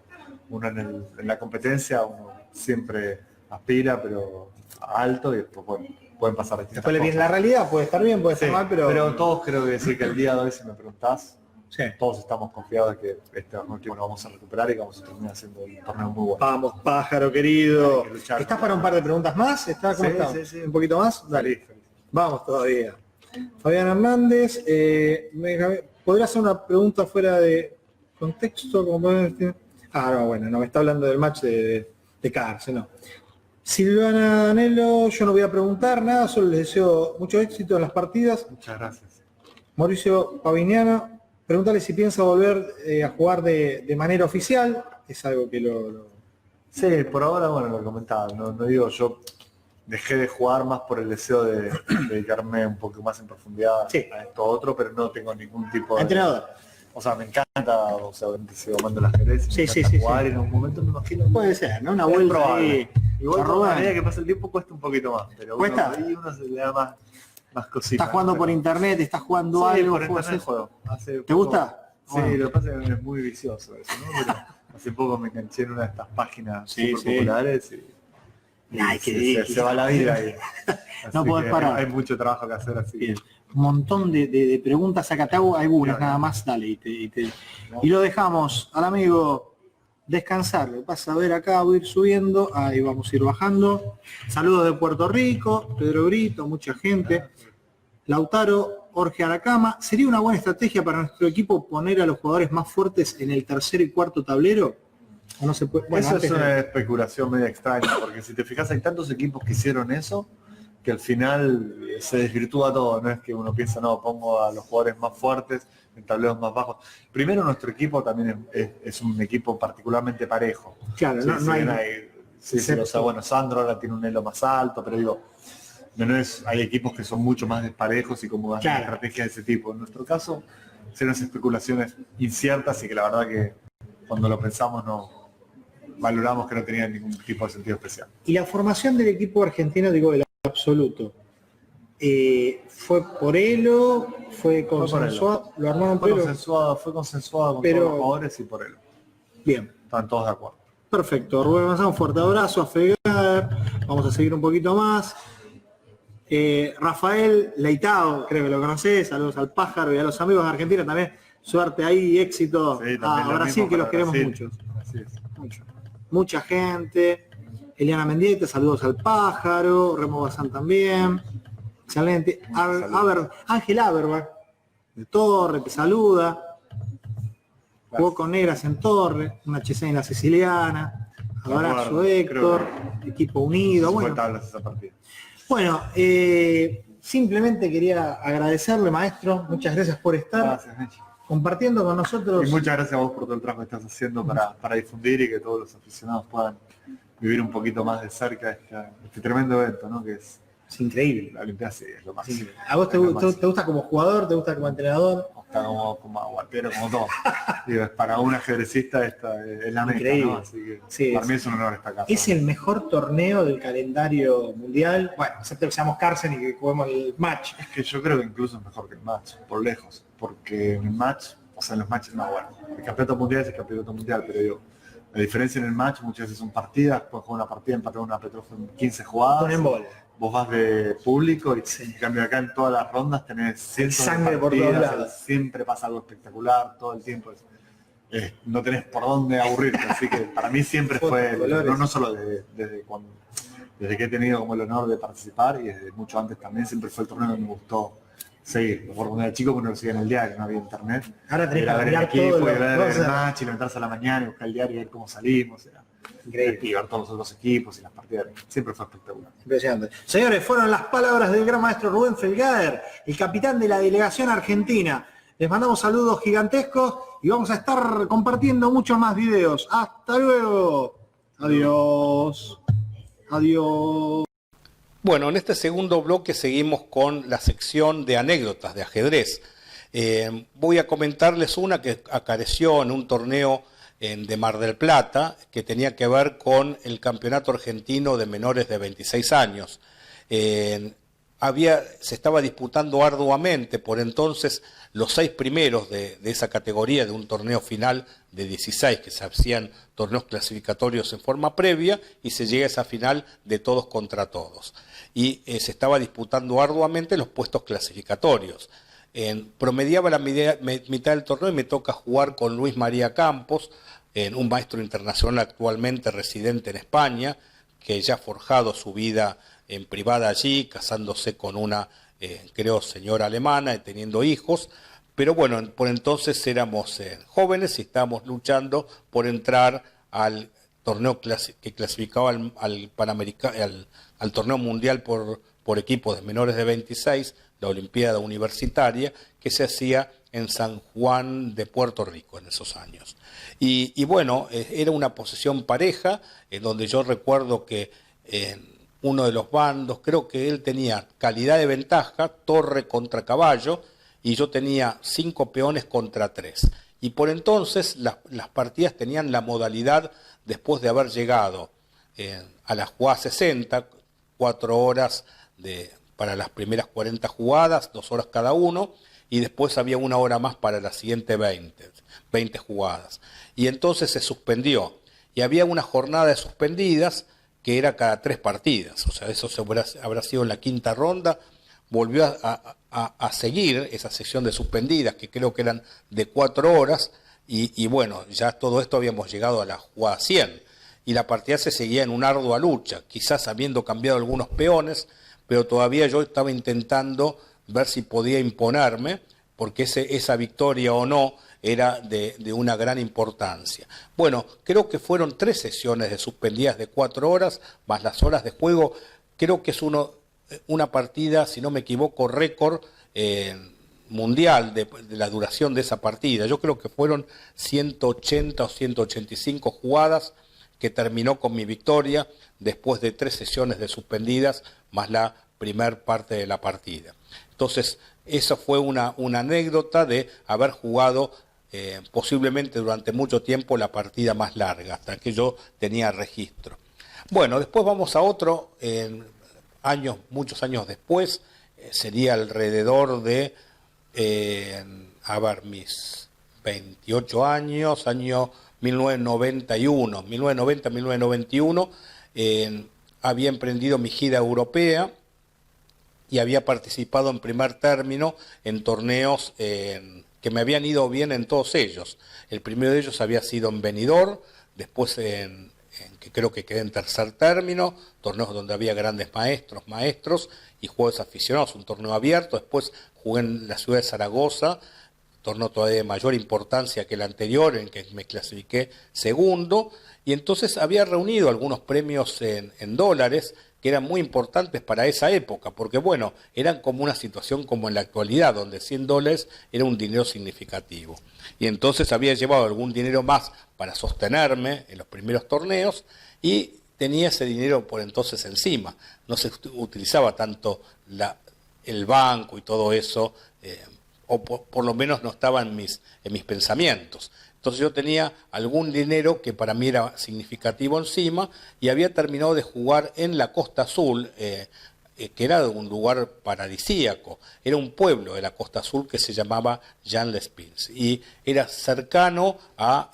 Speaker 5: Uno en la competencia, uno siempre aspira, pero alto y después, bueno, pueden pasar distintas
Speaker 4: cosas. Bien, la realidad puede estar bien, puede estar mal,
Speaker 5: pero todos creo que decir que el día de hoy, si me preguntás,
Speaker 4: sí,
Speaker 5: todos estamos confiados de que este último lo vamos a recuperar y que vamos a terminar haciendo un torneo muy bueno.
Speaker 4: Vamos, pájaro querido. ¿Estás para un par de preguntas más? ¿Cómo estás?
Speaker 5: Sí.
Speaker 4: ¿Un poquito más? Dale.
Speaker 5: Feliz.
Speaker 4: Vamos todavía. Fabián Hernández, ¿podría hacer una pregunta fuera de contexto? No, bueno, no me está hablando del match de Cárcel, no. Silvana Anelo, yo no voy a preguntar nada, solo les deseo mucho éxito en las partidas.
Speaker 5: Muchas gracias.
Speaker 4: Mauricio Paviniano, pregúntale si piensa volver a jugar de manera oficial. Es algo que
Speaker 5: Sí, por ahora, bueno, lo comentaba. No digo, yo dejé de jugar más por el deseo de dedicarme un poco más en profundidad a esto otro, pero no tengo ningún tipo de...
Speaker 4: Entrenador.
Speaker 5: O sea, me encanta, o sea, sigo amando el ajedrez,
Speaker 4: Sí,
Speaker 5: jugar y en un momento me imagino...
Speaker 4: Puede ser, ¿no? Una vuelta ahí.
Speaker 5: Igual a medida que pasa el tiempo cuesta un poquito más, pero
Speaker 4: ¿cuesta?
Speaker 5: Ahí uno se le da más cositas.
Speaker 4: ¿Estás jugando por internet? ¿Estás jugando algo?
Speaker 5: Por internet juego.
Speaker 4: ¿Te gusta?
Speaker 5: Sí, lo que pasa es que es muy vicioso eso, ¿no? Pero hace poco me enganché en una de estas páginas súper populares y se va la vida ahí.
Speaker 4: No podés parar.
Speaker 5: Hay mucho trabajo que hacer así.
Speaker 4: Bien. Un montón de preguntas, acá te hago algunas nada más, dale, y lo dejamos al amigo descansar. Lo vas a ver acá, voy a ir subiendo, ahí vamos a ir bajando. Saludos de Puerto Rico, Pedro Brito, mucha gente. Lautaro, Jorge Aracama. ¿Sería una buena estrategia para nuestro equipo poner a los jugadores más fuertes en el tercer y cuarto tablero? ¿O no se puede? Bueno,
Speaker 5: eso es una especulación media extraña, porque si te fijas hay tantos equipos que hicieron eso, que al final se desvirtúa todo. No es que uno piensa, no, pongo a los jugadores más fuertes en tableros más bajos. Primero, nuestro equipo también es un equipo particularmente parejo.
Speaker 4: Claro, no hay...
Speaker 5: o sea, bueno, Sandro ahora tiene un elo más alto, pero digo, hay equipos que son mucho más desparejos y como hacen estrategias de ese tipo. En nuestro caso, son unas especulaciones inciertas y que la verdad que cuando lo pensamos valoramos que no tenían ningún tipo de sentido especial.
Speaker 4: Y la formación del equipo argentino, digo, del absoluto, ¿Fue por Elo? ¿Fue consensuado? ¿Lo armaron por Elo?
Speaker 5: Fue consensuado con
Speaker 4: Pero,
Speaker 5: todos los jugadores y por Elo.
Speaker 4: Bien.
Speaker 5: Están todos de acuerdo.
Speaker 4: Perfecto. Rubén González, un fuerte abrazo a Fegar. Vamos a seguir un poquito más. Rafael Leitao, creo que lo conocés. Saludos al Pájaro y a los amigos de Argentina también. Suerte ahí, éxito a Brasil, que los queremos mucho.
Speaker 5: Así es.
Speaker 4: Mucha gente. Eliana Mendieta, saludos al Pájaro. Remo Bazán también. Excelente. Ángel Aberbach de Torre te saluda. Jugó con Negras en Torre, una Chesena siciliana. Abrazo Héctor, equipo unido. Bueno, simplemente quería agradecerle, maestro. Muchas gracias por estar compartiendo con nosotros.
Speaker 5: Y muchas gracias a vos por todo el trabajo que estás haciendo para difundir y que todos los aficionados puedan vivir un poquito más de cerca este tremendo evento, ¿no? Que es
Speaker 4: increíble.
Speaker 5: La Olimpiada sí, es lo más.
Speaker 4: Sí. ¿A vos te gusta como jugador? ¿Te gusta como entrenador?
Speaker 5: Está como aguatero, como todo. Digo, para un ajedrecista esta es la meta,
Speaker 4: increíble.
Speaker 5: ¿no? Así que
Speaker 4: sí,
Speaker 5: para mí es un honor estar acá.
Speaker 4: Es el mejor torneo del calendario mundial. Bueno, excepto que seamos Carson y que juguemos el match.
Speaker 5: Es que yo creo que incluso es mejor que el match, por lejos. Porque en el match, o sea, en los matches no, bueno, el campeonato mundial es el campeonato mundial, pero digo, la diferencia en el match muchas veces son partidas, puedes jugar una partida, empatar una Petrofa en 15 jugadas.
Speaker 4: Ponen bola.
Speaker 5: Vos vas de público y en cambio acá en todas las rondas tenés cientos
Speaker 4: sangre
Speaker 5: de
Speaker 4: por todos
Speaker 5: partidas,
Speaker 4: lados.
Speaker 5: siempre pasa algo espectacular, todo el tiempo. No tenés por dónde aburrirte, así que para mí siempre fue, no solo desde que he tenido como el honor de participar y desde mucho antes también, siempre fue el torneo que me gustó seguir. Por cuando era chico, cuando lo seguía en el diario, no había internet.
Speaker 4: Ahora tenés que
Speaker 5: ver el
Speaker 4: mirar
Speaker 5: equipo,
Speaker 4: todo
Speaker 5: ver el match y levantarse a la mañana y buscar el diario y ver cómo salimos. Increíble. Y ver todos los otros equipos y las partidas. Siempre fue espectacular.
Speaker 4: Impresionante. Señores, fueron las palabras del gran maestro Rubén Felgaer, el capitán de la delegación argentina. Les mandamos saludos gigantescos y vamos a estar compartiendo muchos más videos. Hasta luego. Adiós. Adiós.
Speaker 1: Bueno, en este segundo bloque seguimos con la sección de anécdotas de ajedrez. Voy a comentarles una que acaeció en un torneo de Mar del Plata, que tenía que ver con el campeonato argentino de menores de 26 años. Se estaba disputando arduamente por entonces los 6 primeros de esa categoría de un torneo final de 16, que se hacían torneos clasificatorios en forma previa y se llega a esa final de todos contra todos. Y se estaba disputando arduamente los puestos clasificatorios. Promediaba la mitad del torneo y me toca jugar con Luis María Campos, un maestro internacional actualmente residente en España, que ya ha forjado su vida en privada allí, casándose con una, creo, señora alemana y teniendo hijos. Pero bueno, por entonces éramos jóvenes y estábamos luchando por entrar al torneo que clasificaba al torneo mundial por equipos de menores de 26, la Olimpiada Universitaria, que se hacía en San Juan de Puerto Rico en esos años. Y bueno, era una posesión pareja, en donde yo recuerdo que uno de los bandos, creo que él tenía calidad de ventaja, torre contra caballo, y yo tenía 5 peones contra 3. Y por entonces las partidas tenían la modalidad, después de haber llegado a la jugada 60, 4 horas para las primeras 40 jugadas, 2 horas cada uno, y después había 1 hora más para las siguientes 20 jugadas. Y entonces se suspendió. Y había una jornada de suspendidas que era cada 3 partidas. O sea, eso habrá sido en la 5ª ronda. Volvió a seguir esa sesión de suspendidas, que creo que eran de 4 horas. Y bueno, ya todo esto habíamos llegado a la jugada 100. Y la partida se seguía en una ardua lucha, quizás habiendo cambiado algunos peones, pero todavía yo estaba intentando ver si podía imponerme, porque esa victoria o no era de una gran importancia. Bueno, creo que fueron 3 sesiones de suspendidas de 4 horas, más las horas de juego. Creo que es una partida, si no me equivoco, récord mundial de la duración de esa partida. Yo creo que fueron 180 o 185 jugadas, que terminó con mi victoria después de 3 sesiones de suspendidas, más la primer parte de la partida. Entonces, esa fue una anécdota de haber jugado posiblemente durante mucho tiempo la partida más larga, hasta que yo tenía registro. Bueno, después vamos a otro, muchos años después, sería alrededor de, mis 28 años, año 1991, 1990-1991, había emprendido mi gira europea y había participado en primer término en torneos que me habían ido bien en todos ellos. El primero de ellos había sido en Benidorm, después que creo que quedé en tercer término, torneos donde había grandes maestros y juegos aficionados, un torneo abierto. Después jugué en la ciudad de Zaragoza, torneo todavía de mayor importancia que el anterior, en que me clasifiqué segundo, y entonces había reunido algunos premios en dólares que eran muy importantes para esa época, porque bueno, eran como una situación como en la actualidad, donde $100 era un dinero significativo. Y entonces había llevado algún dinero más para sostenerme en los primeros torneos y tenía ese dinero por entonces encima. No se utilizaba tanto el banco y todo eso, o por lo menos no estaba en mis pensamientos. Entonces yo tenía algún dinero que para mí era significativo encima y había terminado de jugar en la Costa Azul, que era un lugar paradisíaco. Era un pueblo de la Costa Azul que se llamaba Jan-les-Pins y era cercano a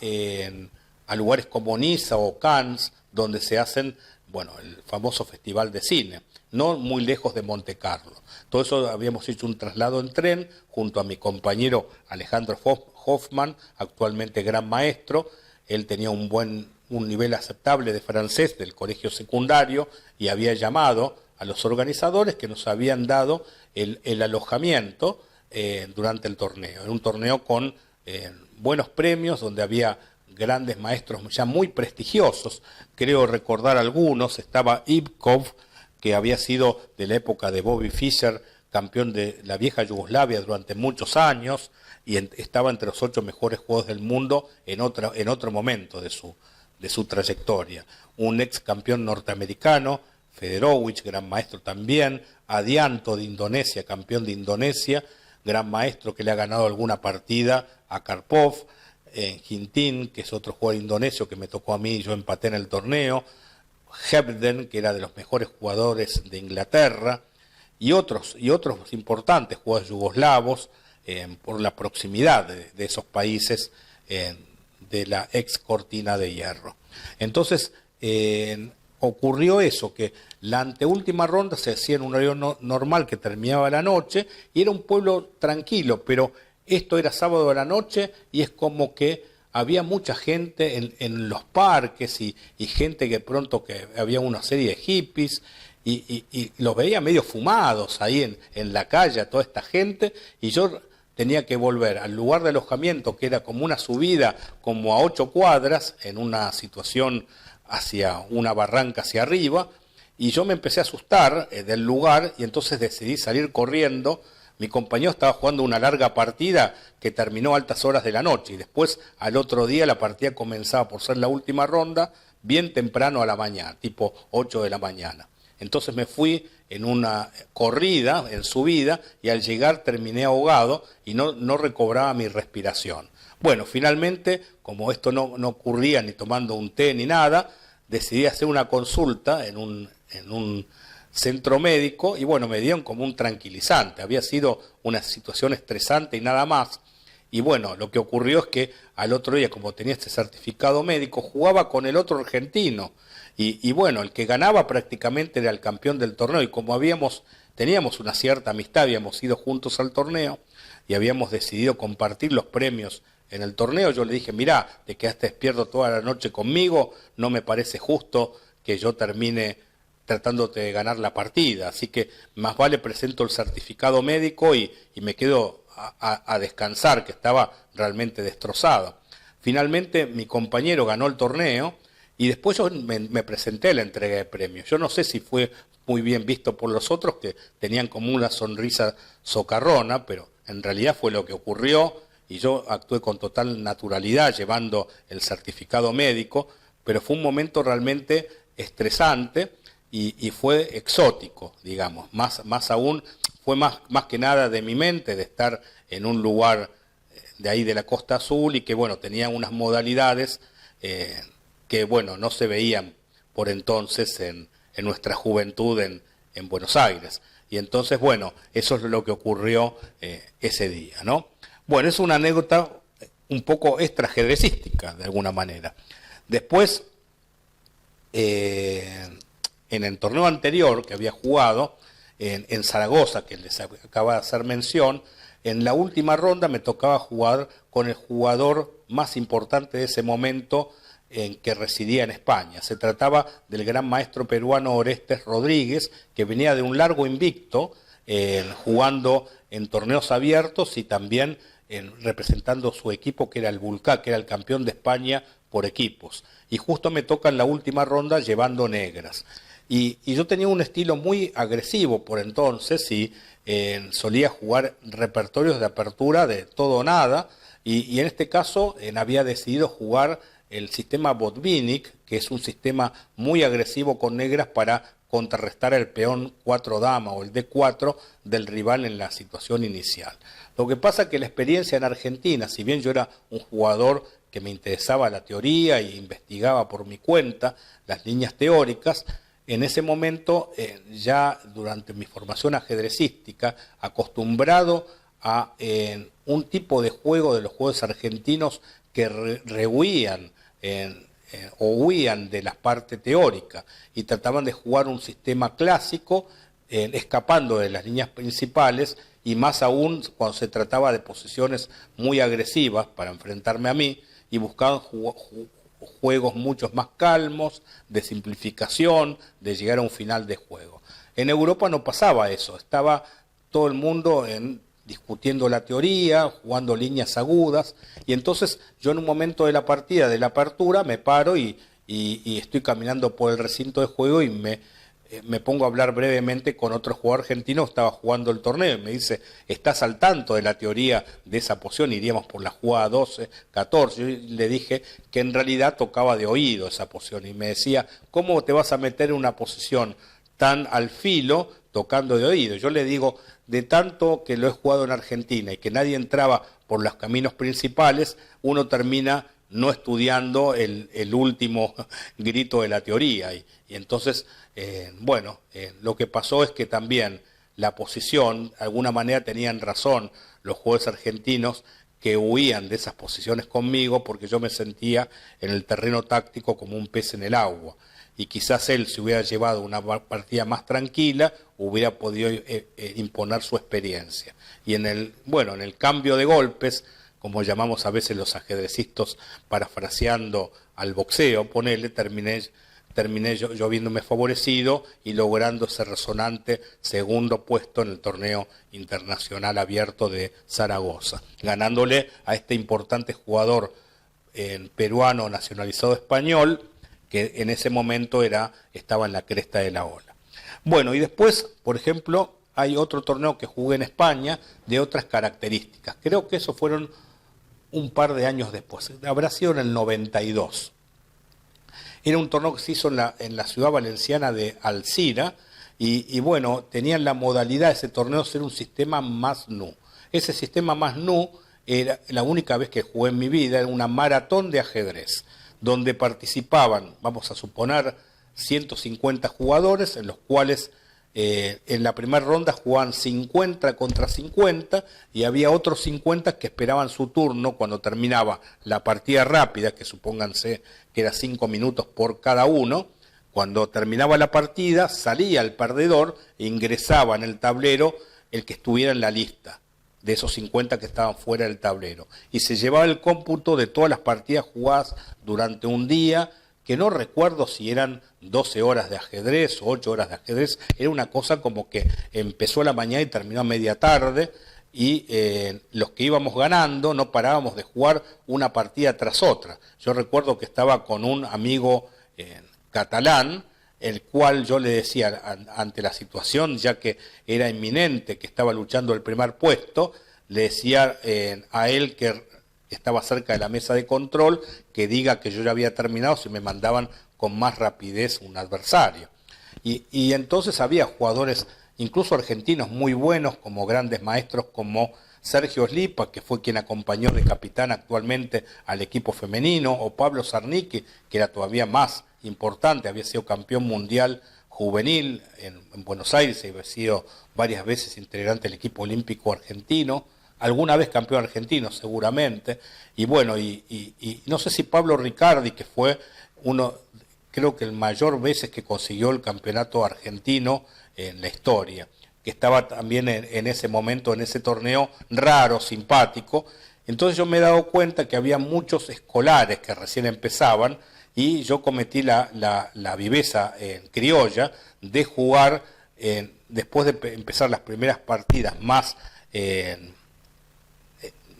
Speaker 1: lugares como Niza o Cannes, donde se hacen, bueno, el famoso Festival de Cine, no muy lejos de Monte Carlo. Todo eso habíamos hecho un traslado en tren junto a mi compañero Alejandro Hoffman, actualmente gran maestro. Él tenía un nivel aceptable de francés del colegio secundario y había llamado a los organizadores que nos habían dado el alojamiento durante el torneo. Era un torneo con buenos premios, donde había grandes maestros ya muy prestigiosos. Creo recordar algunos. Estaba Ivkov, que había sido de la época de Bobby Fischer, campeón de la vieja Yugoslavia durante muchos años, y estaba entre los 8 mejores jugadores del mundo en otro momento de su trayectoria. Un ex campeón norteamericano, Federowicz, gran maestro también. Adianto de Indonesia, campeón de Indonesia, gran maestro que le ha ganado alguna partida a Karpov. Gintin, que es otro jugador indonesio que me tocó a mí y yo empaté en el torneo. Hebden, que era de los mejores jugadores de Inglaterra, y otros importantes jugadores yugoslavos, por la proximidad de esos países de la ex cortina de hierro. Entonces ocurrió eso, que la anteúltima ronda se hacía en un horario normal que terminaba la noche, y era un pueblo tranquilo, pero esto era sábado a la noche y es como que había mucha gente en los parques y gente que pronto que había una serie de hippies y los veía medio fumados ahí en la calle a toda esta gente, y yo tenía que volver al lugar de alojamiento, que era como una subida como a 8 cuadras en una situación hacia una barranca hacia arriba, y yo me empecé a asustar del lugar y entonces decidí salir corriendo. Mi compañero estaba jugando una larga partida que terminó a altas horas de la noche y después al otro día la partida comenzaba por ser la última ronda bien temprano a la mañana, tipo 8 de la mañana. Entonces me fui en una corrida, en subida, y al llegar terminé ahogado y no recobraba mi respiración. Bueno, finalmente, como esto no ocurría ni tomando un té ni nada, decidí hacer una consulta en un centro médico y bueno, me dieron como un tranquilizante. Había sido una situación estresante y nada más. Y bueno, lo que ocurrió es que al otro día, como tenía este certificado médico, jugaba con el otro argentino. Y bueno, el que ganaba prácticamente era el campeón del torneo. Y como teníamos una cierta amistad, habíamos ido juntos al torneo y habíamos decidido compartir los premios en el torneo, yo le dije, mirá, te quedaste despierto toda la noche conmigo, no me parece justo que yo termine tratándote de ganar la partida, así que más vale presento el certificado médico y me quedo a descansar, que estaba realmente destrozado. Finalmente mi compañero ganó el torneo y después yo me presenté a la entrega de premios. Yo no sé si fue muy bien visto por los otros, que tenían como una sonrisa socarrona, pero en realidad fue lo que ocurrió y yo actué con total naturalidad llevando el certificado médico, pero fue un momento realmente estresante y fue exótico, digamos, más aún, fue más que nada de mi mente, de estar en un lugar de ahí de la Costa Azul y que bueno, tenía unas modalidades que bueno, no se veían por entonces en nuestra juventud en Buenos Aires. Y entonces, bueno, eso es lo que ocurrió ese día, ¿no? Bueno, es una anécdota un poco extra-ajedrecística, de alguna manera. Después, en el torneo anterior que había jugado, en Zaragoza, que les acaba de hacer mención, en la última ronda me tocaba jugar con el jugador más importante de ese momento en que residía en España. Se trataba del gran maestro peruano Orestes Rodríguez, que venía de un largo invicto, jugando en torneos abiertos y también representando su equipo, que era el Vulcá, que era el campeón de España por equipos. Y justo me toca en la última ronda llevando negras. Y yo tenía un estilo muy agresivo por entonces y solía jugar repertorios de apertura de todo o nada, y en este caso había decidido jugar el sistema Botvinnik, que es un sistema muy agresivo con negras para contrarrestar el peón 4 dama o el D4 del rival en la situación inicial. Lo que pasa es que la experiencia en Argentina, si bien yo era un jugador que me interesaba la teoría e investigaba por mi cuenta las líneas teóricas, en ese momento, ya durante mi formación ajedrecística, acostumbrado a un tipo de juego de los juegos argentinos que rehuían o huían de la parte teórica y trataban de jugar un sistema clásico, escapando de las líneas principales, y más aún cuando se trataba de posiciones muy agresivas para enfrentarme a mí, y buscaban juegos mucho más calmos, de simplificación, de llegar a un final de juego. En Europa no pasaba eso, estaba todo el mundo discutiendo la teoría, jugando líneas agudas, y entonces yo en un momento de la partida, de la apertura, me paro y estoy caminando por el recinto de juego y me pongo a hablar brevemente con otro jugador argentino que estaba jugando el torneo, y me dice: ¿estás al tanto de la teoría de esa posición? Iríamos por la jugada 12, 14. Yo le dije que en realidad tocaba de oído esa posición, y me decía: ¿cómo te vas a meter en una posición tan al filo tocando de oído? Yo le digo: de tanto que lo he jugado en Argentina y que nadie entraba por los caminos principales, uno termina no estudiando el último grito de la teoría. Y entonces, lo que pasó es que también la posición, de alguna manera tenían razón los jugadores argentinos que huían de esas posiciones conmigo, porque yo me sentía en el terreno táctico como un pez en el agua. Y quizás él, si hubiera llevado una partida más tranquila, hubiera podido imponer su experiencia. Y en el cambio de golpes, como llamamos a veces los ajedrecistas, parafraseando al boxeo, terminé yo viéndome favorecido y logrando ese resonante segundo puesto en el torneo internacional abierto de Zaragoza, ganándole a este importante jugador peruano nacionalizado español, que en ese momento estaba en la cresta de la ola. Bueno, y después, por ejemplo, hay otro torneo que jugué en España de otras características. Creo que eso fueron un par de años después, habrá sido en el 92. Era un torneo que se hizo en la ciudad valenciana de Alcira, y tenían la modalidad de ese torneo ser un sistema más nu. Ese sistema más nu era la única vez que jugué en mi vida, era una maratón de ajedrez, donde participaban, vamos a suponer, 150 jugadores, en los cuales en la primera ronda jugaban 50 contra 50, y había otros 50 que esperaban su turno cuando terminaba la partida rápida, que supónganse que era 5 minutos por cada uno. Cuando terminaba la partida, salía el perdedor e ingresaba en el tablero el que estuviera en la lista de esos 50 que estaban fuera del tablero, y se llevaba el cómputo de todas las partidas jugadas durante un día, que no recuerdo si eran 12 horas de ajedrez o 8 horas de ajedrez. Era una cosa como que empezó a la mañana y terminó a media tarde, y los que íbamos ganando no parábamos de jugar una partida tras otra. Yo recuerdo que estaba con un amigo catalán, el cual yo le decía, ante la situación, ya que era inminente, que estaba luchando el primer puesto, le decía a él, que estaba cerca de la mesa de control, que diga que yo ya había terminado si me mandaban con más rapidez un adversario. Y entonces había jugadores, incluso argentinos, muy buenos, como grandes maestros como Sergio Slipa, que fue quien acompañó de capitán actualmente al equipo femenino, o Pablo Zarnicki, que era todavía más importante, había sido campeón mundial juvenil en Buenos Aires, he sido varias veces integrante del equipo olímpico argentino, alguna vez campeón argentino seguramente, y bueno, y no sé si Pablo Ricardi, que fue uno, creo que el mayor veces que consiguió el campeonato argentino en la historia, que estaba también en ese momento, en ese torneo raro, simpático. Entonces yo me he dado cuenta que había muchos escolares que recién empezaban y yo cometí la viveza criolla de jugar, después de empezar las primeras partidas más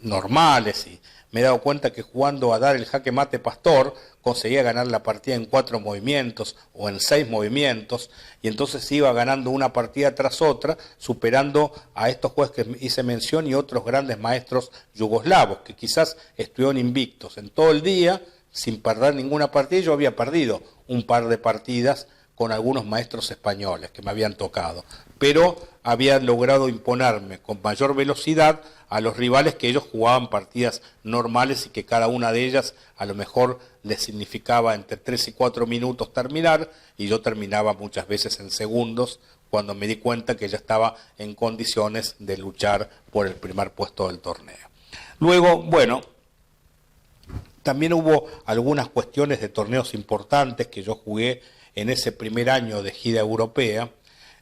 Speaker 1: normales, y me he dado cuenta que jugando a dar el jaque mate pastor conseguía ganar la partida en 4 movimientos o en 6 movimientos, y entonces iba ganando una partida tras otra, superando a estos jueces que hice mención y otros grandes maestros yugoslavos que quizás estuvieron invictos en todo el día sin perder ninguna partida. Yo había perdido un par de partidas con algunos maestros españoles que me habían tocado, pero había logrado imponerme con mayor velocidad a los rivales, que ellos jugaban partidas normales y que cada una de ellas a lo mejor les significaba entre 3 y 4 minutos terminar, y yo terminaba muchas veces en segundos cuando me di cuenta que ya estaba en condiciones de luchar por el primer puesto del torneo. Luego, bueno, también hubo algunas cuestiones de torneos importantes que yo jugué en ese primer año de gira europea,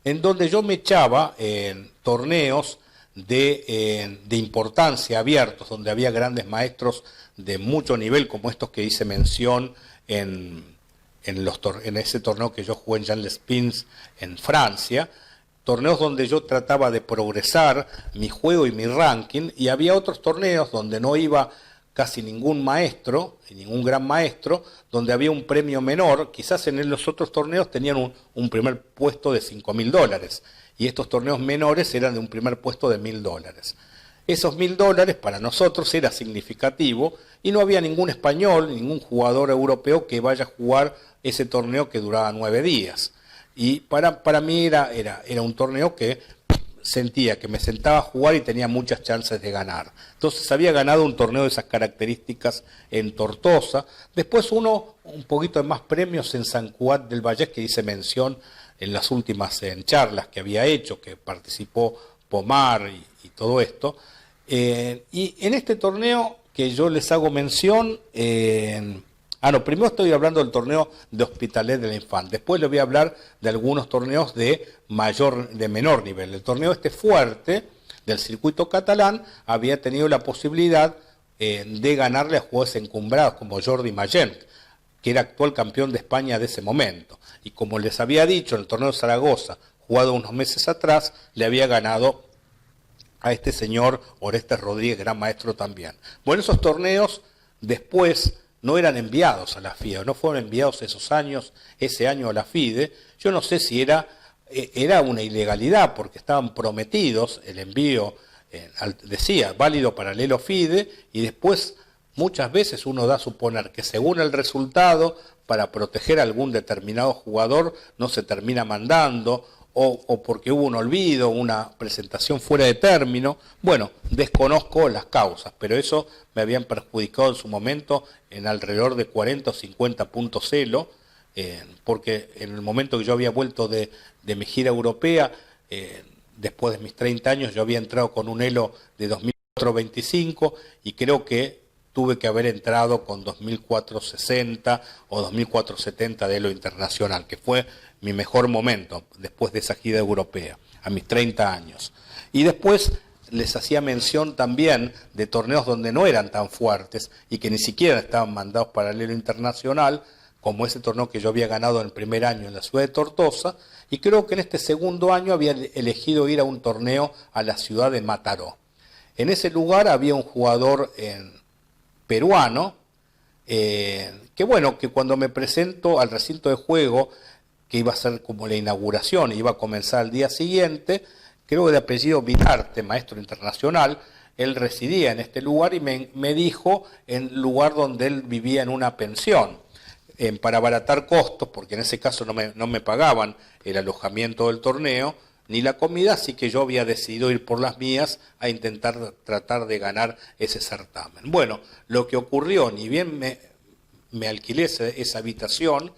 Speaker 1: en donde yo me echaba en torneos de importancia abiertos, donde había grandes maestros de mucho nivel, como estos que hice mención en ese torneo que yo jugué en Jean Lespins en Francia, torneos donde yo trataba de progresar mi juego y mi ranking, y había otros torneos donde no iba casi ningún maestro, ningún gran maestro, donde había un premio menor. Quizás en los otros torneos tenían un primer puesto de $5.000, y estos torneos menores eran de un primer puesto de $1.000. Esos $1.000 para nosotros era significativo, y no había ningún español, ningún jugador europeo que vaya a jugar ese torneo que duraba 9 días. Y para mí era un torneo que sentía que me sentaba a jugar y tenía muchas chances de ganar. Entonces había ganado un torneo de esas características en Tortosa. Después un poquito de más premios en San Cugat del Vallès, que hice mención en las últimas charlas que había hecho, que participó Pomar y todo esto. Y en este torneo que yo les hago mención, primero estoy hablando del torneo de Hospitalet de l'Infant, después les voy a hablar de algunos torneos de menor nivel. El torneo fuerte del circuito catalán había tenido la posibilidad de ganarle a jugadores encumbrados como Jordi Magent, que era actual campeón de España de ese momento. Y como les había dicho, en el torneo de Zaragoza, jugado unos meses atrás, le había ganado a este señor Orestes Rodríguez, gran maestro también. Bueno, esos torneos después no eran enviados a la FIDE, no fueron enviados ese año a la FIDE. Yo no sé si era una ilegalidad, porque estaban prometidos el envío, decía, válido paralelo FIDE, y después muchas veces uno da a suponer que según el resultado, para proteger a algún determinado jugador, no se termina mandando, o porque hubo un olvido, una presentación fuera de término. Bueno, desconozco las causas, pero eso me habían perjudicado en su momento en alrededor de 40 o 50 puntos elo, porque en el momento que yo había vuelto de mi gira europea, después de mis 30 años, yo había entrado con un elo de 2425, y creo que tuve que haber entrado con 2460 o 2470 de elo internacional, que fue mi mejor momento después de esa gira europea, a mis 30 años. Y después les hacía mención también de torneos donde no eran tan fuertes y que ni siquiera estaban mandados para el elo internacional, como ese torneo que yo había ganado en el primer año en la ciudad de Tortosa, y creo que en este segundo año había elegido ir a un torneo a la ciudad de Mataró. En ese lugar había un jugador peruano, que cuando me presento al recinto de juego, que iba a ser como la inauguración, iba a comenzar el día siguiente, creo que de apellido Vidarte, maestro internacional, él residía en este lugar y me dijo en el lugar donde él vivía en una pensión, para abaratar costos, porque en ese caso no me pagaban el alojamiento del torneo, ni la comida, así que yo había decidido ir por las mías a intentar tratar de ganar ese certamen. Bueno, lo que ocurrió, ni bien me alquilé esa habitación,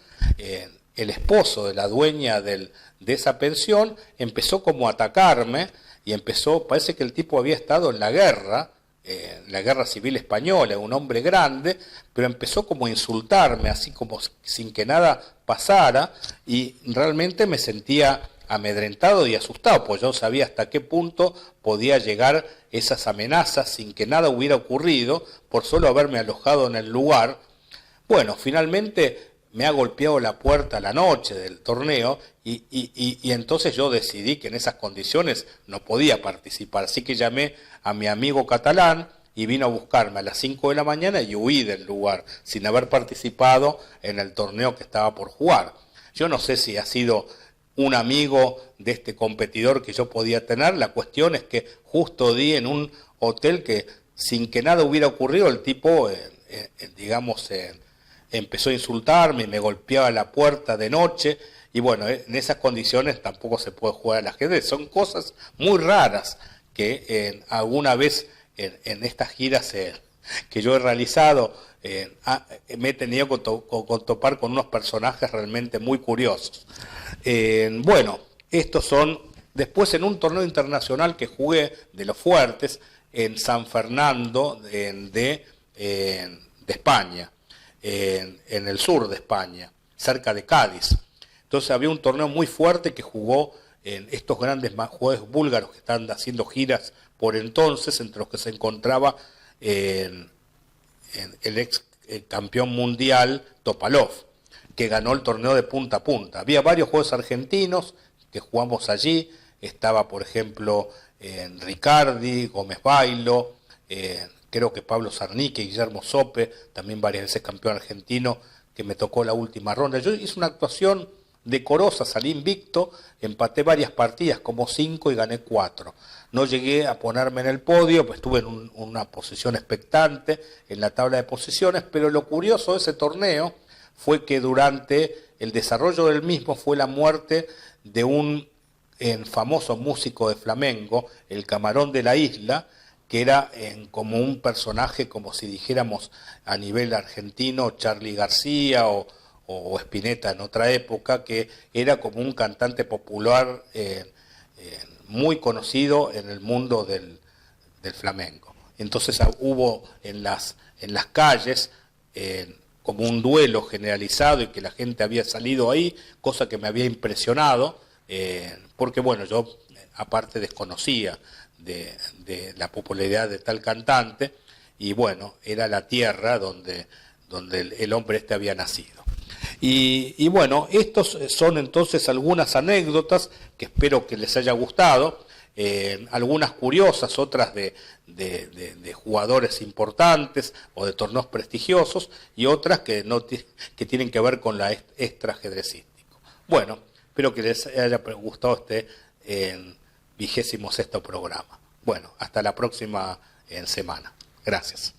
Speaker 1: el esposo de la dueña de esa pensión empezó como a atacarme y empezó, parece que el tipo había estado en la guerra civil española, un hombre grande, pero empezó como a insultarme, así como sin que nada pasara, y realmente me sentía amedrentado y asustado, pues yo sabía hasta qué punto podía llegar esas amenazas sin que nada hubiera ocurrido, por solo haberme alojado en el lugar. Bueno, finalmente me ha golpeado la puerta a la noche del torneo y entonces yo decidí que en esas condiciones no podía participar, así que llamé a mi amigo catalán y vino a buscarme a las 5 de la mañana y huí del lugar, sin haber participado en el torneo que estaba por jugar. Yo no sé si ha sido un amigo de este competidor que yo podía tener, la cuestión es que justo di en un hotel que sin que nada hubiera ocurrido, el tipo, empezó a insultarme y me golpeaba la puerta de noche, y bueno, en esas condiciones tampoco se puede jugar al ajedrez. Son cosas muy raras que alguna vez en estas giras que yo he realizado me he tenido que topar con unos personajes realmente muy curiosos. Bueno, estos son, después en un torneo internacional que jugué de los fuertes en San Fernando de España, en el sur de España, cerca de Cádiz. Entonces había un torneo muy fuerte que jugó en estos grandes jugadores búlgaros que están haciendo giras por entonces, entre los que se encontraba el ex campeón mundial Topalov, que ganó el torneo de punta a punta. Había varios jugadores argentinos que jugamos allí, estaba por ejemplo Ricardi, Gómez Bailo, creo que Pablo Zarnique, Guillermo Sope, también varias veces campeón argentino, que me tocó la última ronda. Yo hice una actuación decorosa, salí invicto, empaté varias partidas, como 5 y gané 4. No llegué a ponerme en el podio, pues estuve en una posición expectante en la tabla de posiciones, pero lo curioso de ese torneo fue que durante el desarrollo del mismo fue la muerte de un famoso músico de flamenco, el Camarón de la Isla, que era como un personaje, como si dijéramos a nivel argentino, Charly García o Spinetta en otra época, que era como un cantante popular muy conocido en el mundo del flamenco. Entonces hubo en las calles como un duelo generalizado y que la gente había salido ahí, cosa que me había impresionado, porque bueno, yo aparte desconocía de la popularidad de tal cantante, y bueno, era la tierra donde el hombre había nacido. Y bueno, estos son entonces algunas anécdotas que espero que les haya gustado, algunas curiosas, otras de jugadores importantes o de torneos prestigiosos, y otras que tienen que ver con la extra-ajedrecístico. Bueno, espero que les haya gustado este 26º programa. Bueno, hasta la próxima semana. Gracias.